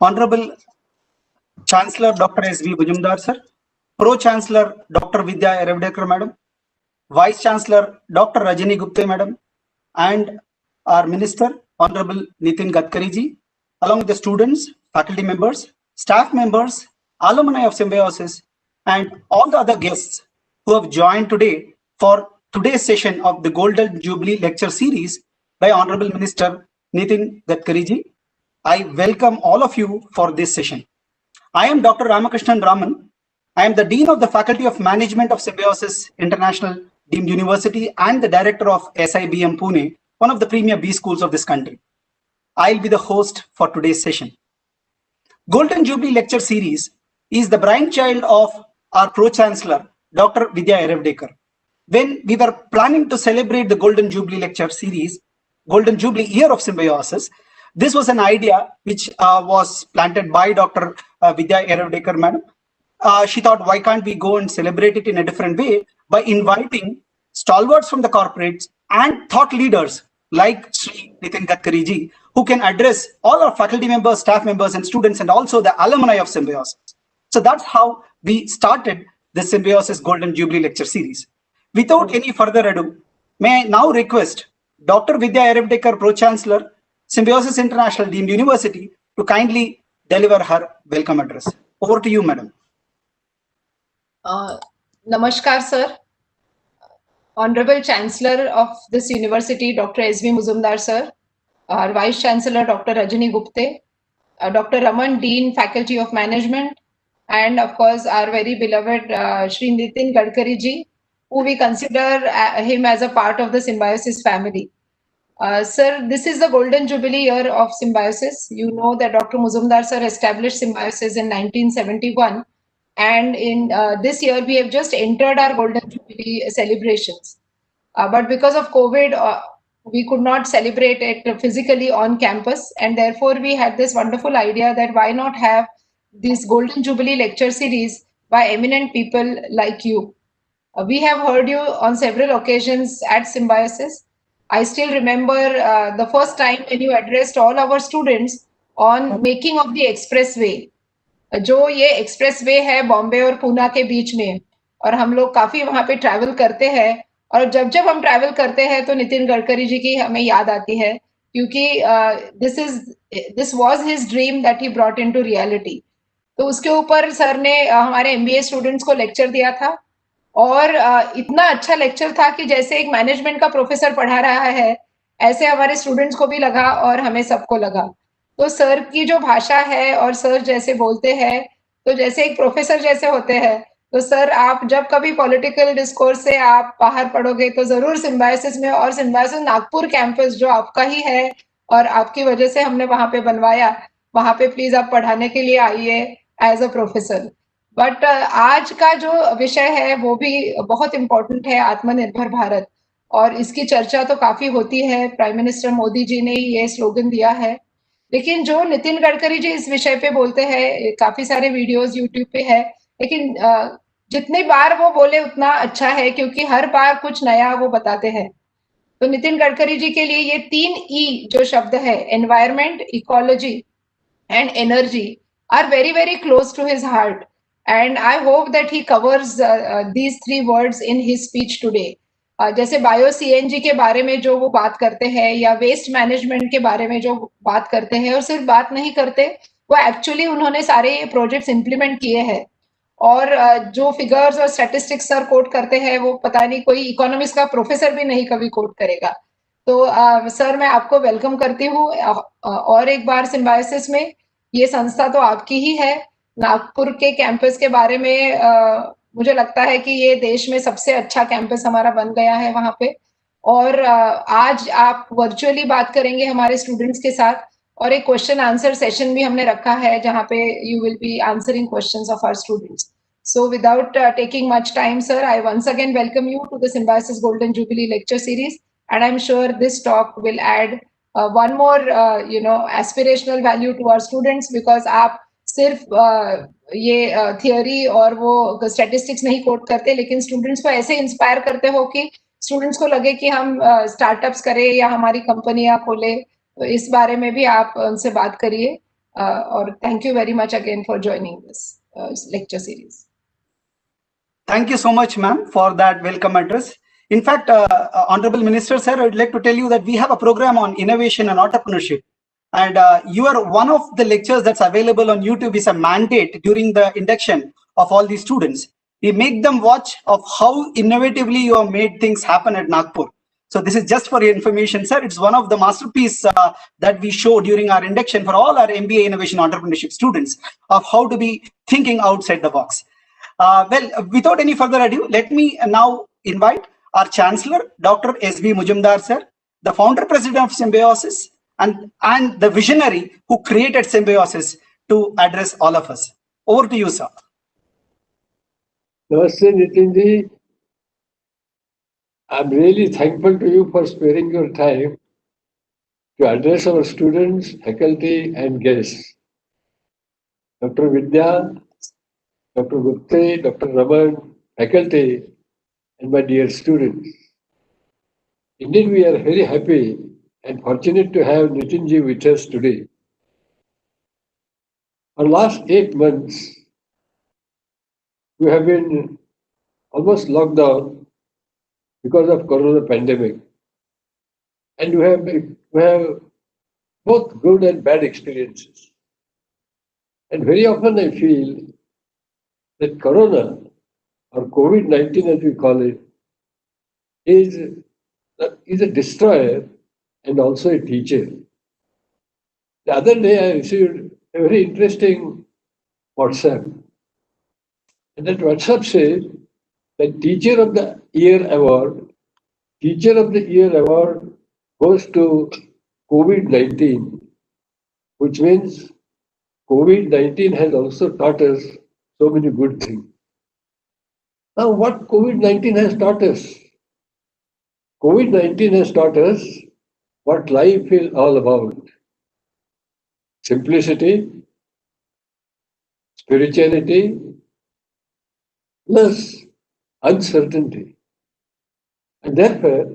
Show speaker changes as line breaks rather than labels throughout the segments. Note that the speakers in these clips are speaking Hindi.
Honorable Chancellor Dr. S.V. Bujumdar sir, Pro Chancellor Dr. Vidya Eravdekar madam, Vice Chancellor Dr. Rajani Gupte madam, and our Minister Honorable Nitin Gadkari ji, along with the students, faculty members, staff members, alumni of Symbiosis, and all the other guests who have joined today for today's session of the Golden Jubilee Lecture Series by Honorable Minister Nitin Gadkari ji. I welcome all of you for this session. I am Dr. Ramakrishnan Raman. I am the Dean of the Faculty of Management of Symbiosis International Deemed University and the Director of SIBM Pune, one of the premier B schools of this country. I'll be the host for today's session. Golden Jubilee Lecture Series is the brainchild of our Pro-Chancellor, Dr. Vidya Eravdekar. When we were planning to celebrate the Golden Jubilee Lecture Series, Golden Jubilee Year of Symbiosis, this was an idea which was planted by Dr. Vidya Eravdekar madam. She thought, why can't we go and celebrate it in a different way by inviting stalwarts from the corporates and thought leaders like Sri Nitin Gadkari ji, who can address all our faculty members, staff members, and students, and also the alumni of Symbiosis. So that's how we started the Symbiosis Golden Jubilee Lecture Series. Without any further ado, may I now request Dr. Vidya Eravdekar, Pro-Chancellor, Symbiosis International Deemed University, to kindly deliver her welcome address. Over to you, madam.
Namaskar, sir. Honorable Chancellor of this university, Dr. S.V. Muzumdar, sir. Our Vice Chancellor, Dr. Rajani Gupte. Dr. Raman, Dean, Faculty of Management. And of course, our very beloved Sri Nitin Gadkari ji, who we consider him as a part of the Symbiosis family. Sir, this is the Golden Jubilee Year of Symbiosis. You know that Dr. Muzumdar, sir, established Symbiosis in 1971. And in this year, we have just entered our Golden Jubilee celebrations. But because of COVID, we could not celebrate it physically on campus. And therefore, we had this wonderful idea that why not have this Golden Jubilee lecture series by eminent people like you. We have heard you on several occasions at Symbiosis. I still remember the first time when you addressed all our students on making of the expressway. जो ये एक्सप्रेसवे है बॉम्बे और पूना के बीच में, और हम लोग काफी वहां पे ट्रैवल करते हैं, और जब जब हम ट्रैवल करते हैं तो नितिन गडकरी जी की हमें याद आती है, क्योंकि this was his dream that he brought into reality. तो उसके ऊपर सर ने हमारे एमबीए स्टूडेंट्स को लेक्चर दिया था, और इतना अच्छा लेक्चर था कि जैसे एक मैनेजमेंट का प्रोफेसर पढ़ा रहा है, ऐसे हमारे स्टूडेंट्स को भी लगा और हमें सबको लगा. तो सर की जो भाषा है और सर जैसे बोलते हैं, तो जैसे एक प्रोफेसर जैसे होते हैं, तो सर आप जब कभी पॉलिटिकल डिस्कोर्स से आप बाहर पढ़ोगे तो जरूर सिम्बायोसिस में, और सिम्बायोसिस नागपुर कैंपस जो आपका ही है और आपकी वजह से हमने वहां पे बनवाया, वहां पे प्लीज आप पढ़ाने के लिए आइए एज अ प्रोफेसर. बट आज का जो विषय है वो भी बहुत इम्पोर्टेंट है, आत्मनिर्भर भारत, और इसकी चर्चा तो काफी होती है. प्राइम मिनिस्टर मोदी जी ने ये स्लोगन दिया है, लेकिन जो नितिन गडकरी जी इस विषय पे बोलते हैं, काफी सारे वीडियोस यूट्यूब पे है, लेकिन जितनी बार वो बोले उतना अच्छा है, क्योंकि हर बार कुछ नया वो बताते हैं. तो नितिन गडकरी जी के लिए ये 3 ई जो शब्द है, environment, ecology and energy, are very very close to his heart, and I hope that he covers these 3 words in his speech today. जैसे बायो सीएनजी के बारे में जो वो बात करते हैं, या वेस्ट मैनेजमेंट के बारे में जो बात करते हैं, और सिर्फ बात नहीं करते, वो एक्चुअली उन्होंने सारे ये प्रोजेक्ट्स इंप्लीमेंट किए हैं. और जो फिगर्स और स्टैटिस्टिक्स सर कोट करते हैं, वो पता नहीं कोई इकोनॉमिक्स का प्रोफेसर भी नहीं कभी कोट करेगा. तो सर मैं आपको वेलकम करती हूँ और एक बार सिम्बायोसिस में. ये संस्था तो आपकी ही है. नागपुर के कैंपस के बारे में मुझे लगता है कि ये देश में सबसे अच्छा कैंपस हमारा बन गया है वहां पे, और आज आप वर्चुअली बात करेंगे हमारे स्टूडेंट्स के साथ, और एक क्वेश्चन आंसर सेशन भी हमने रखा है जहां पे you will be answering questions of our students. So without taking much time sir, I once again welcome you to the Symbiosis golden jubilee lecture series, and I am sure this talk will add one more aspirational value to our students, because आप सिर्फ ये थियोरी और वो स्टैटिस्टिक्स नहीं कोट करते, लेकिन स्टूडेंट्स को ऐसे इंस्पायर करते हो कि स्टूडेंट्स को लगे कि हम स्टार्टअप्स करें या हमारी कंपनियां खोले. तो इस बारे में भी आप उनसे बात करिए. or thank you very much again for joining this lecture series.
Thank you so much, ma'am, for that welcome address. In fact, Honorable Minister, sir, I'd like to tell you that we have a program on innovation and entrepreneurship. And you are one of the lectures that's available on YouTube is a mandate during the induction of all these students. We make them watch of how innovatively you have made things happen at Nagpur. So this is just for your information, sir. It's one of the masterpiece that we show during our induction for all our MBA Innovation Entrepreneurship students of how to be thinking outside the box. Well, without any further ado, let me now invite our Chancellor, Dr. S.B. Mujumdar, sir, the founder president of Symbiosis, and the visionary who created Symbiosis to address all of us. Over to you, sir.
Namaste, Nitinji. I'm really thankful to you for sparing your time to address our students, faculty, and guests. Dr. Vidya, Dr. Gupte, Dr. Raman, faculty, and my dear students. Indeed, we are very happy and fortunate to have Nitinji with us today. For last 8 months, we have been almost locked down because of corona pandemic. And we have both good and bad experiences. And very often I feel that corona, or COVID-19 as we call it, is a destroyer and also a teacher. The other day I received a very interesting WhatsApp. And that WhatsApp says that Teacher of the Year Award goes to COVID-19, which means COVID-19 has also taught us so many good things. Now, what COVID-19 has taught us? COVID-19 has taught us what life is all about. Simplicity, spirituality, plus uncertainty. And therefore,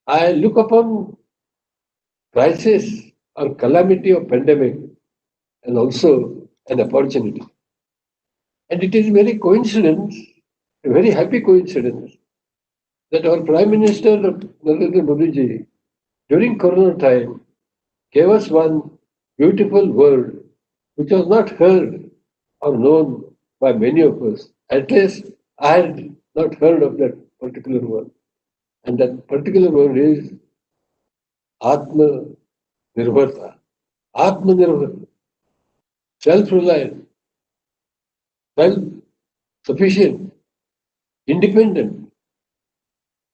I look upon crisis or calamity of pandemic and also an opportunity. And it is very coincidence, a very happy coincidence, that our Prime Minister, Narendra Modi ji, during Corona time, gave us one beautiful word which was not heard or known by many of us. At least I had not heard of that particular word. And that particular word is Atma Nirbharta. Atma Nirbharta. Self-reliant, self-sufficient, independent.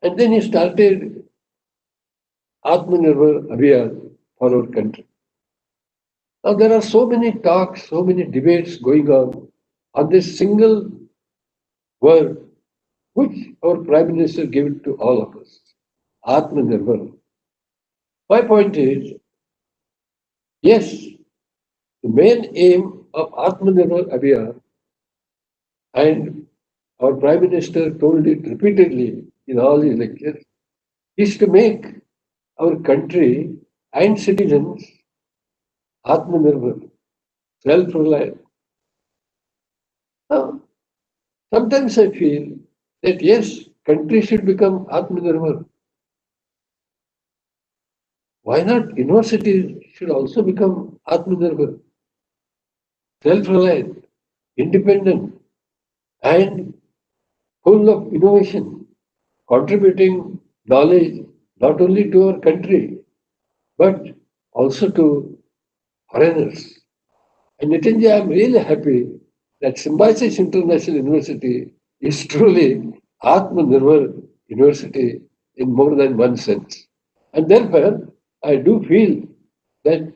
And then he started Atmanirbhar Abhiyan for our country. Now there are so many talks, so many debates going on this single word which our Prime Minister gave it to all of us. Atmanirbhar. My point is, yes, the main aim of Atmanirbhar Abhiyan, and our Prime Minister told it repeatedly in all his lectures, is to make our country and citizens Atmanirbhar, self-reliant. Now, sometimes I feel that yes, country should become Atmanirbhar. Why not universities should also become Atmanirbhar, self-reliant, independent, and full of innovation, contributing knowledge not only to our country, but also to foreigners. And Nitinji, I am really happy that Symbiosis International University is truly Atmanirbhar University in more than one sense. And therefore, I do feel that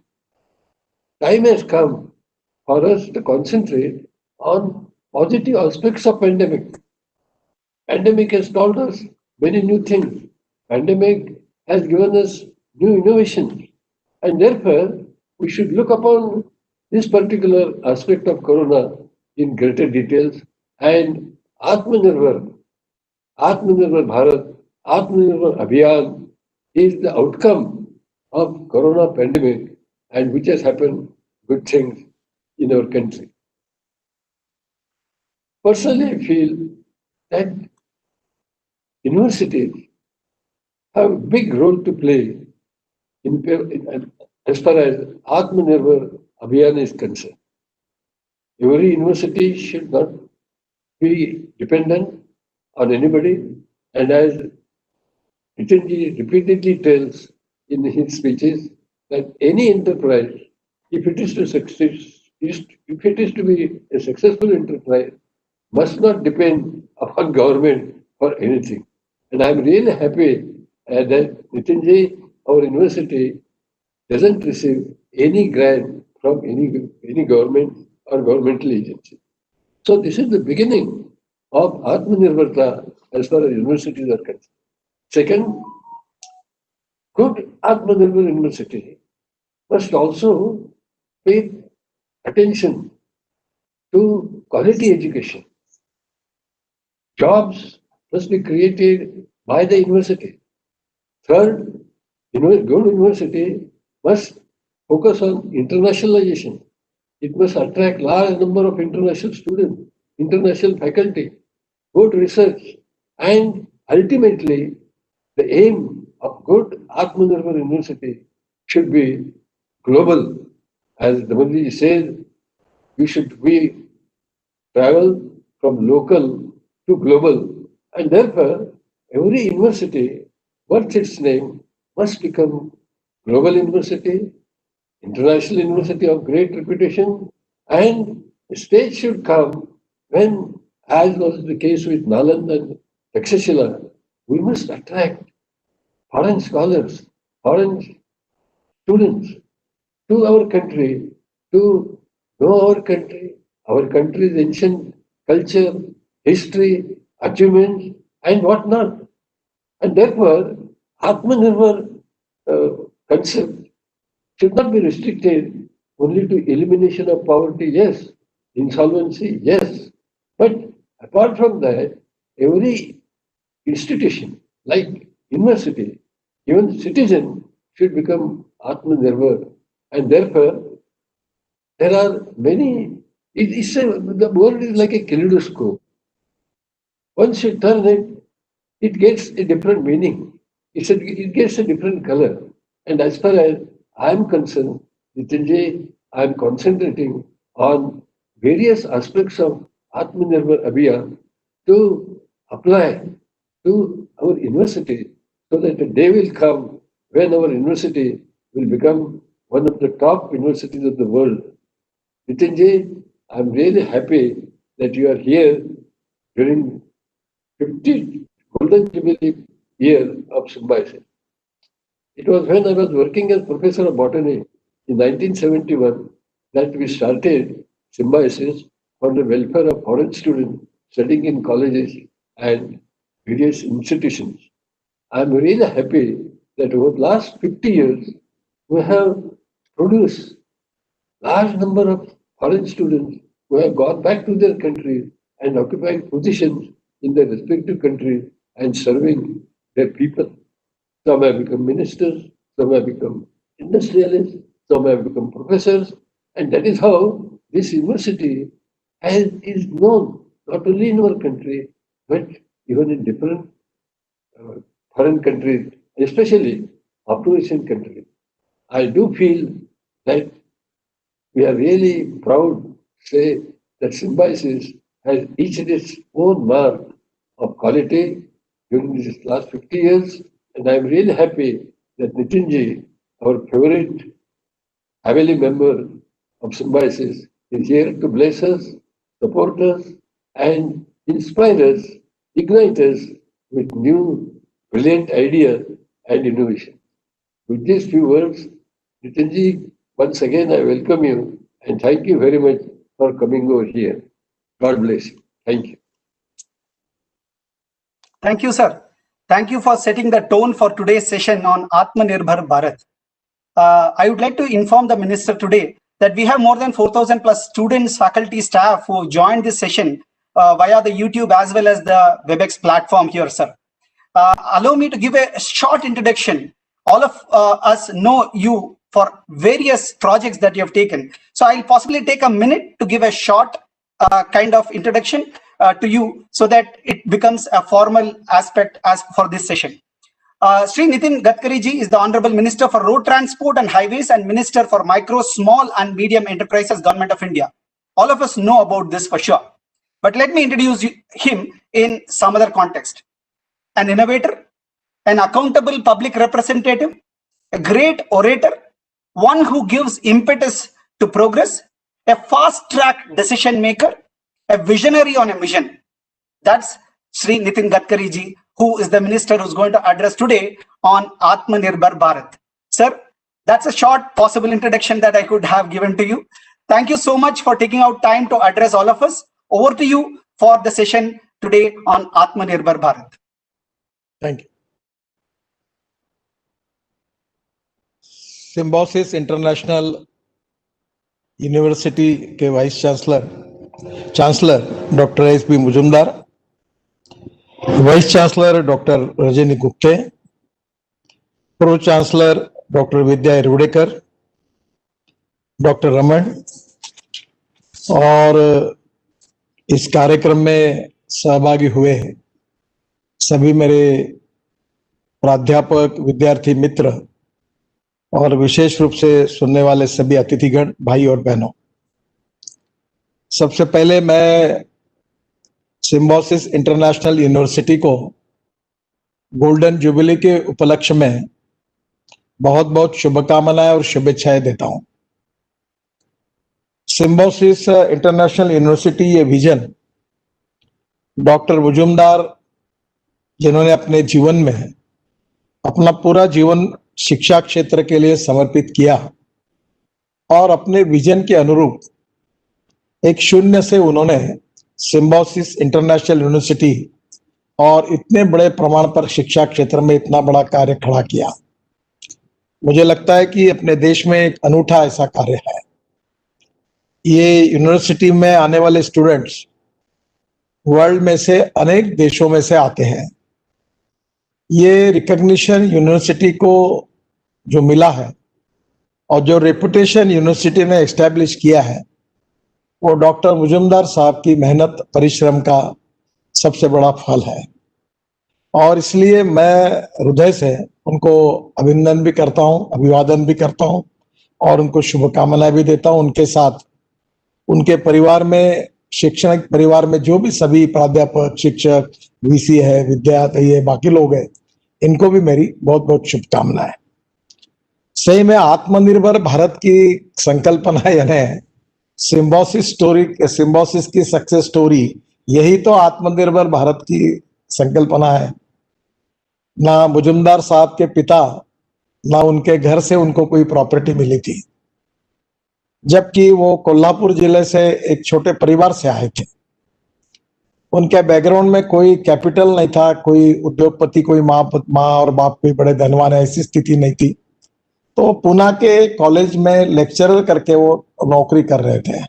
time has come for us to concentrate on positive aspects of pandemic. Pandemic has taught us many new things. Pandemic has given us new innovations. And therefore, we should look upon this particular aspect of Corona in greater details. And Atmanirbhar Bharat, Atmanirbhar Abhiyan is the outcome of Corona pandemic and which has happened good things in our country. Personally, I feel that universities have a big role to play as far as Atmanirbhar Abhiyan is concerned. Every university should not be dependent on anybody, and as Nitinji repeatedly tells in his speeches that any enterprise, if it is to succeed, if it is to be a successful enterprise, must not depend upon government for anything. And I'm really happy that Nitinji, our university, doesn't receive any grant from any government or governmental agency. So this is the beginning of Atmanirbharta as far as universities are concerned. Second, good Atmanirbhar university must also pay attention to quality education. Jobs must be created by the university. Third, good university must focus on internationalization. It must attract large number of international students, international faculty, good research, and ultimately the aim of good Atmanirbhar university should be global. As Damanji said, we travel from local to global, and therefore every university worth its name must become global university, international university of great reputation, and the stage should come when, as was the case with Nalanda and Takshashila, we must attract foreign scholars, foreign students to our country to know our country's ancient culture, history, achievements, and whatnot. And therefore, Atmanirbhar concept should not be restricted only to elimination of poverty, yes, insolvency, yes. But apart from that, every institution, like university, even citizen, should become Atmanirbhar. And therefore, there are many, the world is like a kaleidoscope. Once you turn it, it gets a different meaning. It gets a different color. And as far as I'm concerned, Nitinji, I'm concentrating on various aspects of Atmanirbhar Abhiyan to apply to our university so that a day will come when our university will become one of the top universities of the world. Nitinji, I'm really happy that you are here during 50th Golden Jubilee year of Symbiosis. It was when I was working as professor of botany in 1971 that we started Symbiosis for the welfare of foreign students studying in colleges and various institutions. I'm really happy that over the last 50 years, we have produced large number of foreign students who have gone back to their countries and occupying positions in their respective countries and serving their people. Some have become ministers, some have become industrialists, some have become professors, and that is how this university is known not only in our country but even in different foreign countries, especially Afro Asian countries. I do feel that we are really proud to say that Symbiosis has each its own mark of quality during these last 50 years. And I'm really happy that Nitinji, our favorite family member of Symbiosis, is here to bless us, support us, and inspire us, ignite us with new brilliant ideas and innovation. With these few words, Nitinji, once again I welcome you and thank you very much for coming over here. God bless you. Thank you.
Thank you, sir. Thank you for setting the tone for today's session on Atmanirbhar Bharat. I would like to inform the minister today that we have more than 4,000 plus students, faculty, staff who joined this session via the YouTube as well as the WebEx platform here, sir. Allow me to give a short introduction. All of us know you for various projects that you have taken. So I'll possibly take a minute to give a short kind of introduction to you so that it becomes a formal aspect as for this session. Sri Nitin Gadkari ji is the Honorable Minister for Road Transport and Highways and Minister for Micro, Small and Medium Enterprises, Government of India. All of us know about this for sure. But let me introduce him in some other context. An innovator, an accountable public representative, a great orator, one who gives impetus to progress, a fast-track decision maker, a visionary on a mission. That's Sri Nitin Gadkari ji, who is the minister who's going to address today on Atmanirbhar Bharat. Sir, that's a short possible introduction that I could have given to you. Thank you so much for taking out time to address all of us. Over to you for the session today on Atmanirbhar Bharat.
Thank you. Symbiosis International University के vice chancellor doctor S B Mujumdar, vice chancellor doctor Rajani Gupte, pro chancellor doctor Vidya Yerawdekar, doctor Raman और इस कार्यक्रम में सहभागी हुए सभी मेरे प्राध्यापक, विद्यार्थी मित्र और विशेष रूप से सुनने वाले सभी अतिथिगण, भाई और बहनों, सबसे पहले मैं सिम्बोसिस इंटरनेशनल यूनिवर्सिटी को गोल्डन जुबली के उपलक्ष्य में बहुत बहुत शुभकामनाएं और शुभेच्छाएं देता हूं। सिम्बोसिस इंटरनेशनल यूनिवर्सिटी ये विजन डॉक्टर मुजुमदार, जिन्होंने अपने जीवन में अपना पूरा जीवन शिक्षा क्षेत्र के लिए समर्पित किया और अपने विजन के अनुरूप एक शून्य से उन्होंने सिम्बोसिस इंटरनेशनल यूनिवर्सिटी और इतने बड़े प्रमाण पर शिक्षा क्षेत्र में इतना बड़ा कार्य खड़ा किया। मुझे लगता है कि अपने देश में एक अनूठा ऐसा कार्य है। ये यूनिवर्सिटी में आने वाले स्टूडेंट्स वर्ल्ड में से अनेक देशों में से आते हैं। ये रिकॉग्निशन यूनिवर्सिटी को जो मिला है और जो रेपुटेशन यूनिवर्सिटी ने एस्टैब्लिश किया है, वो डॉक्टर मुजुमदार साहब की मेहनत, परिश्रम का सबसे बड़ा फल है। और इसलिए मैं हृदय से उनको अभिनंदन भी करता हूं, अभिवादन भी करता हूं और उनको शुभकामनाएं भी देता हूं। उनके साथ उनके परिवार में, शैक्षणिक परिवार में जो भी सभी प्राध्यापक, शिक्षक, वीसी है, विद्यार्थी है, बाकी लोग हैं, इनको भी मेरी बहुत बहुत शुभकामनाएं। सही में आत्मनिर्भर भारत की संकल्पना यानी सिम्बोसिस की सक्सेस स्टोरी, यही तो आत्मनिर्भर भारत की संकल्पना है। ना मुजुमदार साहब के पिता, ना उनके घर से उनको कोई प्रॉपर्टी मिली थी, जबकि वो कोल्हापुर जिले से एक छोटे परिवार से आए थे। उनके बैकग्राउंड में कोई कैपिटल नहीं था, कोई उद्योगपति, कोई माँ और बाप कोई बड़े धनवान है, ऐसी स्थिति नहीं थी। तो पुणे के कॉलेज में लेक्चरर करके वो नौकरी कर रहे थे।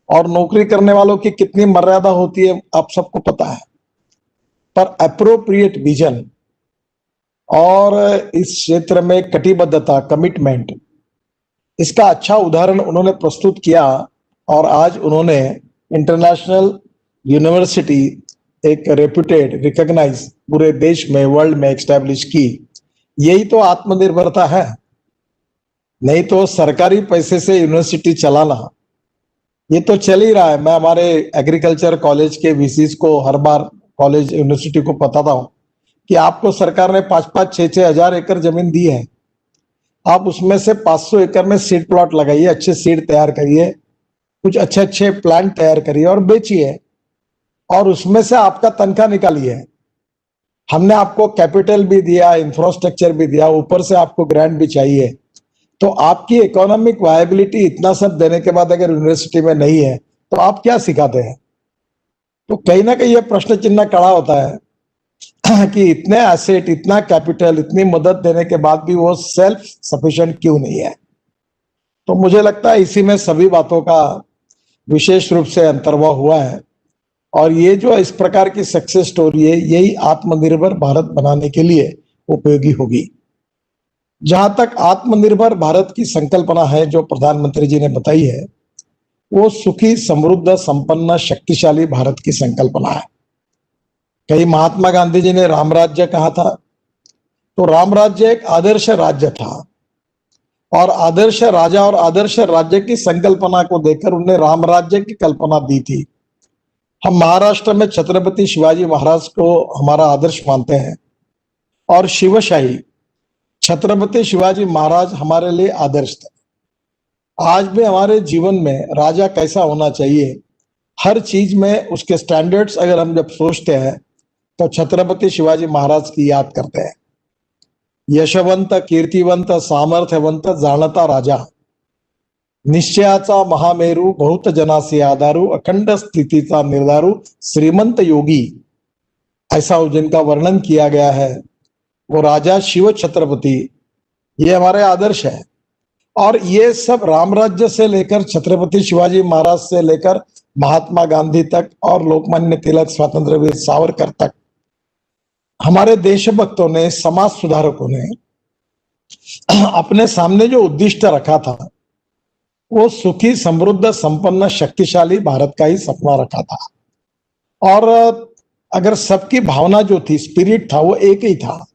और नौकरी करने वालों की कितनी मर्यादा होती है आप सबको पता है, पर एप्रोप्रिएट विजन और इस क्षेत्र में कटिबद्धता, कमिटमेंट, इसका अच्छा उदाहरण उन्होंने प्रस्तुत किया। और आज उन्होंने इंटरनेशनल यूनिवर्सिटी एक रेप्यूटेड, रिकॉग्नाइज पूरे देश में, वर्ल्ड में एस्टैब्लिश की। यही तो आत्मनिर्भरता है। नहीं तो सरकारी पैसे से यूनिवर्सिटी चलाना, ये तो चल ही रहा है। मैं हमारे एग्रीकल्चर कॉलेज के वीसीस को हर बार कॉलेज यूनिवर्सिटी को बताता हूं कि आपको सरकार ने 5-5, 6-6 हजार एकड़ जमीन दी है। आप उसमें से 500 एकड़ में सीड प्लॉट लगाइए, अच्छे सीड तैयार करिए, कुछ अच्छे प्लांट तैयार करिए और बेचिए, और उसमें से आपका तनख्वाह निकालिए। हमने आपको कैपिटल भी दिया, इंफ्रास्ट्रक्चर भी दिया, ऊपर से आपको ग्रांट भी चाहिए। तो आपकी इकोनॉमिक वायबिलिटी इतना सब देने के बाद अगर यूनिवर्सिटी में नहीं है तो आप क्या सिखाते हैं? तो कहीं ना कहीं ये प्रश्न चिन्ह खड़ा होता है कि इतने एसेट, इतना कैपिटल, इतनी मदद देने के बाद भी वो सेल्फ सफिशिएंट क्यों नहीं है? तो मुझे लगता है इसी में सभी बातों का विशेष रूप से अंतर्भाव हुआ है। और ये जो इस प्रकार की सक्सेस स्टोरी है, यही आत्मनिर्भर भारत बनाने के लिए उपयोगी होगी। जहां तक आत्मनिर्भर भारत की संकल्पना है जो प्रधानमंत्री जी ने बताई है, वो सुखी समृद्ध संपन्न शक्तिशाली भारत की संकल्पना है। कहीं महात्मा गांधी जी ने राम राज्य कहा था, तो राम राज्य एक आदर्श राज्य था और आदर्श राजा और आदर्श राज्य की संकल्पना को देखकर उन्हें राम राज्य की कल्पना दी थी। हम महाराष्ट्र में छत्रपति शिवाजी महाराज को हमारा आदर्श मानते हैं और शिवशाही छत्रपति शिवाजी महाराज हमारे लिए आदर्श थे। आज भी हमारे जीवन में राजा कैसा होना चाहिए, हर चीज में उसके स्टैंडर्ड्स अगर हम जब सोचते हैं तो छत्रपति शिवाजी महाराज की याद करते हैं। यशवंत कीर्तिवंत सामर्थ्यवंत जाणता राजा, निश्चयाचा महामेरू बहुत जनासी आधारू अखंड स्थितीचा निर्धारू श्रीमंत योगी, ऐसा जिनका वर्णन किया गया है वो राजा शिव छत्रपति, ये हमारे आदर्श है। और ये सब राम राज्य से लेकर छत्रपति शिवाजी महाराज से लेकर महात्मा गांधी तक और लोकमान्य तिलक स्वतंत्र वीर सावरकर तक हमारे देशभक्तों ने, समाज सुधारकों ने अपने सामने जो उद्दिष्ट रखा था वो सुखी समृद्ध संपन्न शक्तिशाली भारत का ही सपना रखा था। और अगर सबकी भावना जो थी, स्पिरिट था, वो एक ही था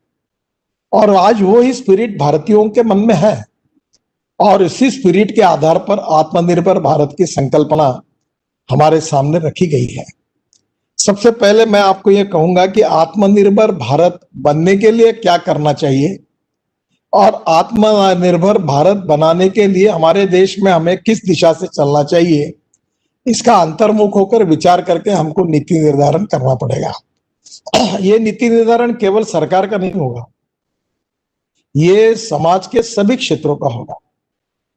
और आज वो ही स्पिरिट भारतीयों के मन में है और इसी स्पिरिट के आधार पर आत्मनिर्भर भारत की संकल्पना हमारे सामने रखी गई है। सबसे पहले मैं आपको ये कहूंगा कि आत्मनिर्भर भारत बनने के लिए क्या करना चाहिए और आत्मनिर्भर भारत बनाने के लिए हमारे देश में हमें किस दिशा से चलना चाहिए, इसका अंतर्मुख होकर विचार करके हमको नीति निर्धारण करना पड़ेगा। ये नीति निर्धारण केवल सरकार का नहीं होगा, ये समाज के सभी क्षेत्रों का होगा।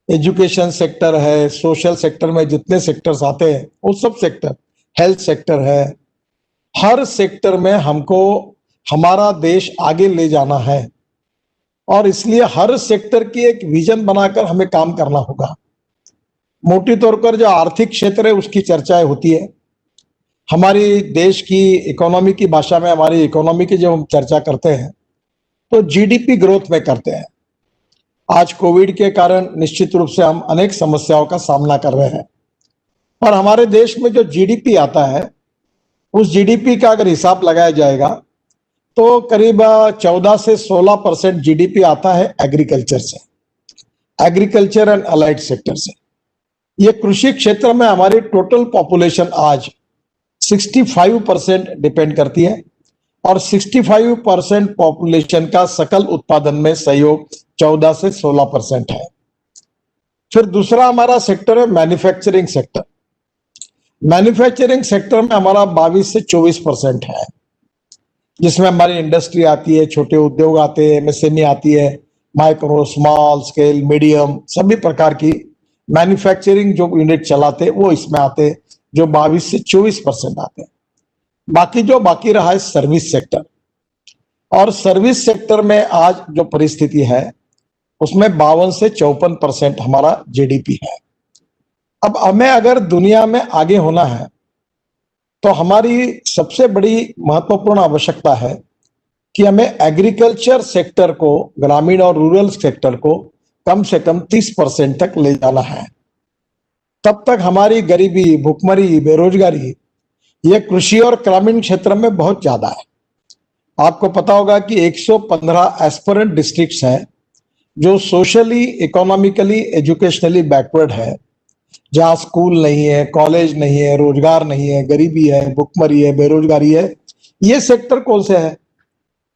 एजुकेशन सेक्टर है, सोशल सेक्टर में जितने सेक्टर्स आते हैं वो सब सेक्टर, हेल्थ सेक्टर है, हर सेक्टर में हमको हमारा देश आगे ले जाना है और इसलिए हर सेक्टर की एक विजन बनाकर हमें काम करना होगा। मोटी तौर पर जो आर्थिक क्षेत्र है उसकी चर्चाएं होती है। हमारी देश की इकोनॉमी की भाषा में, हमारी इकोनॉमी की जब हम चर्चा करते हैं तो जीडीपी ग्रोथ में करते हैं। आज कोविड के कारण निश्चित रूप से हम अनेक समस्याओं का सामना कर रहे हैं और हमारे देश में जो जीडीपी आता है उस जीडीपी का अगर हिसाब लगाया जाएगा तो करीब 14 से 16% जीडीपी आता है एग्रीकल्चर से, एग्रीकल्चर एंड अलाइड सेक्टर से। ये कृषि क्षेत्र में हमारी टोटल पॉपुलेशन आज 65% डिपेंड करती है और 65% पॉपुलेशन का सकल उत्पादन में सहयोग 14 से 16% है। फिर दूसरा हमारा सेक्टर है मैन्युफैक्चरिंग सेक्टर। मैन्युफैक्चरिंग सेक्टर में हमारा 22 से 24% है, जिसमें हमारी इंडस्ट्री आती है, छोटे उद्योग आते हैं, एमएसएमई आती है, माइक्रो, स्मॉल स्केल, मीडियम, सभी प्रकार की मैन्युफैक्चरिंग जो यूनिट चलाते वो इसमें आते, जो 22 से 24% आते हैं। बाकी रहा है सर्विस सेक्टर और सर्विस सेक्टर में आज जो परिस्थिति है उसमें 52 से 54% हमारा जीडीपी है। अब हमें अगर दुनिया में आगे होना है तो हमारी सबसे बड़ी महत्वपूर्ण आवश्यकता है कि हमें एग्रीकल्चर सेक्टर को, ग्रामीण और रूरल सेक्टर को कम से कम 30% तक ले जाना है। तब तक हमारी गरीबी, भुखमरी, बेरोजगारी ये कृषि और ग्रामीण क्षेत्र में बहुत ज्यादा है। आपको पता होगा कि 115 एस्पिरेंट डिस्ट्रिक्ट्स हैं जो सोशली, इकोनॉमिकली, एजुकेशनली बैकवर्ड है, जहां स्कूल नहीं है, कॉलेज नहीं है, रोजगार नहीं है, गरीबी है, भुखमरी है, बेरोजगारी है। ये सेक्टर कौन से है?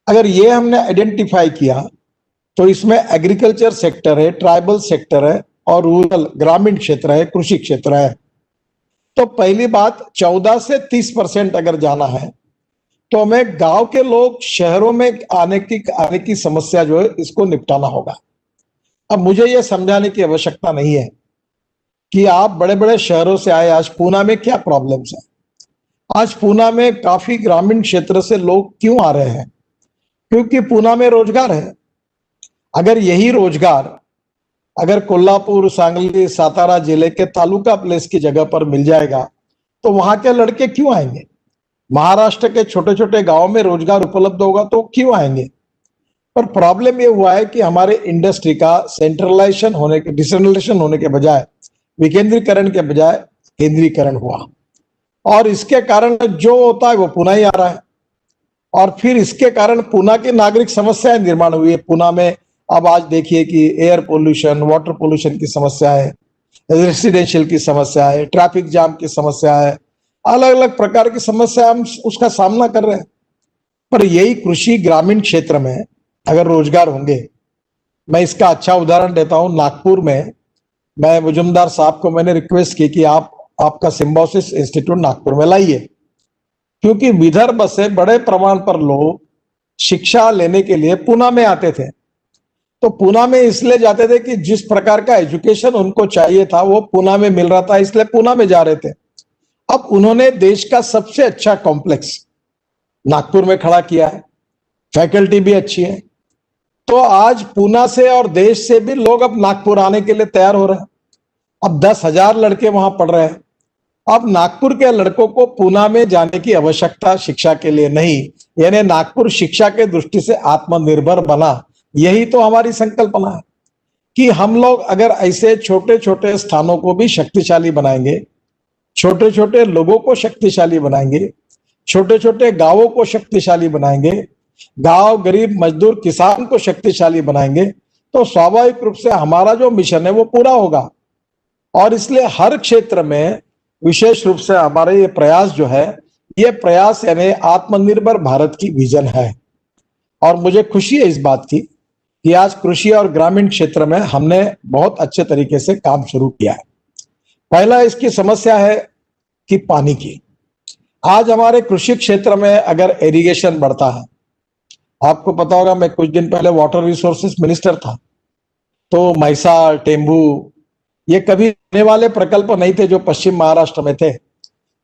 अगर ये हमने आइडेंटिफाई किया तो इसमें एग्रीकल्चर सेक्टर है, ट्राइबल सेक्टर है और रूरल ग्रामीण क्षेत्र है, कृषि क्षेत्र है। तो पहली बात 14 से 30% अगर जाना है तो हमें गांव के लोग शहरों में आने की समस्या जो है इसको निपटाना होगा। अब मुझे यह समझाने की आवश्यकता नहीं है कि आप बड़े बड़े शहरों से आए, आज पूना में क्या प्रॉब्लम्स है। आज पूना में काफी ग्रामीण क्षेत्र से लोग क्यों आ रहे हैं? क्योंकि पूना में रोजगार है। अगर यही रोजगार अगर कोल्हापुर, सांगली, सातारा जिले के तालुका प्लेस की जगह पर मिल जाएगा तो वहां के लड़के क्यों आएंगे? महाराष्ट्र के छोटे छोटे गांव में रोजगार उपलब्ध होगा तो क्यों आएंगे? पर प्रॉब्लम ये हुआ है कि हमारे इंडस्ट्री का डिसेंट्रलाइजेशन होने के बजाय, विकेंद्रीकरण के बजाय केंद्रीकरण हुआ, और इसके कारण जो होता है वो पुणे ही आ रहा है। और फिर इसके कारण पुणे की नागरिक समस्याएं निर्माण हुई है। पुणे में अब आज देखिए कि एयर पोल्यूशन, वाटर पोल्यूशन की समस्या है, रेसिडेंशियल की समस्या है, ट्रैफिक जाम की समस्या है, अलग अलग प्रकार की समस्या हम उसका सामना कर रहे हैं। पर यही कृषि ग्रामीण क्षेत्र में अगर रोजगार होंगे, मैं इसका अच्छा उदाहरण देता हूं। नागपुर में मैं मुजुमदार साहब को मैंने रिक्वेस्ट की कि आपका सिम्बायोसिस इंस्टीट्यूट नागपुर में लाइए, क्योंकि विदर्भ से बड़े प्रमाण पर लोग शिक्षा लेने के लिए पुणे में आते थे। तो पुणे में इसलिए जाते थे कि जिस प्रकार का एजुकेशन उनको चाहिए था वो पुणे में मिल रहा था, इसलिए पुणे में जा रहे थे। अब उन्होंने देश का सबसे अच्छा कॉम्प्लेक्स नागपुर में खड़ा किया है, फैकल्टी भी अच्छी है। तो आज पुणे से और देश से भी लोग अब नागपुर आने के लिए तैयार हो रहे हैं। अब 10,000 लड़के वहां पढ़ रहे हैं। अब नागपुर के लड़कों को पुणे में जाने की आवश्यकता शिक्षा के लिए नहीं, यानी नागपुर शिक्षा के दृष्टि से आत्मनिर्भर बना। यही तो हमारी संकल्पना है कि हम लोग अगर ऐसे छोटे छोटे स्थानों को भी शक्तिशाली बनाएंगे, छोटे छोटे लोगों को शक्तिशाली बनाएंगे, छोटे छोटे गांवों को शक्तिशाली बनाएंगे, गांव गरीब मजदूर किसान को शक्तिशाली बनाएंगे, तो स्वाभाविक रूप से हमारा जो मिशन है वो पूरा होगा। और इसलिए हर क्षेत्र में विशेष रूप से हमारे ये प्रयास जो है, ये प्रयास यानी आत्मनिर्भर भारत की विजन है। और मुझे खुशी है इस बात की कि आज कृषि और ग्रामीण क्षेत्र में हमने बहुत अच्छे तरीके से काम शुरू किया है। पहला इसकी समस्या है कि पानी की। आज हमारे कृषि क्षेत्र में अगर इरिगेशन बढ़ता है, आपको पता होगा मैं कुछ दिन पहले वाटर रिसोर्सेस मिनिस्टर था, तो मैसाल, टेम्बू, ये कभी होने वाले प्रकल्प नहीं थे जो पश्चिम महाराष्ट्र में थे।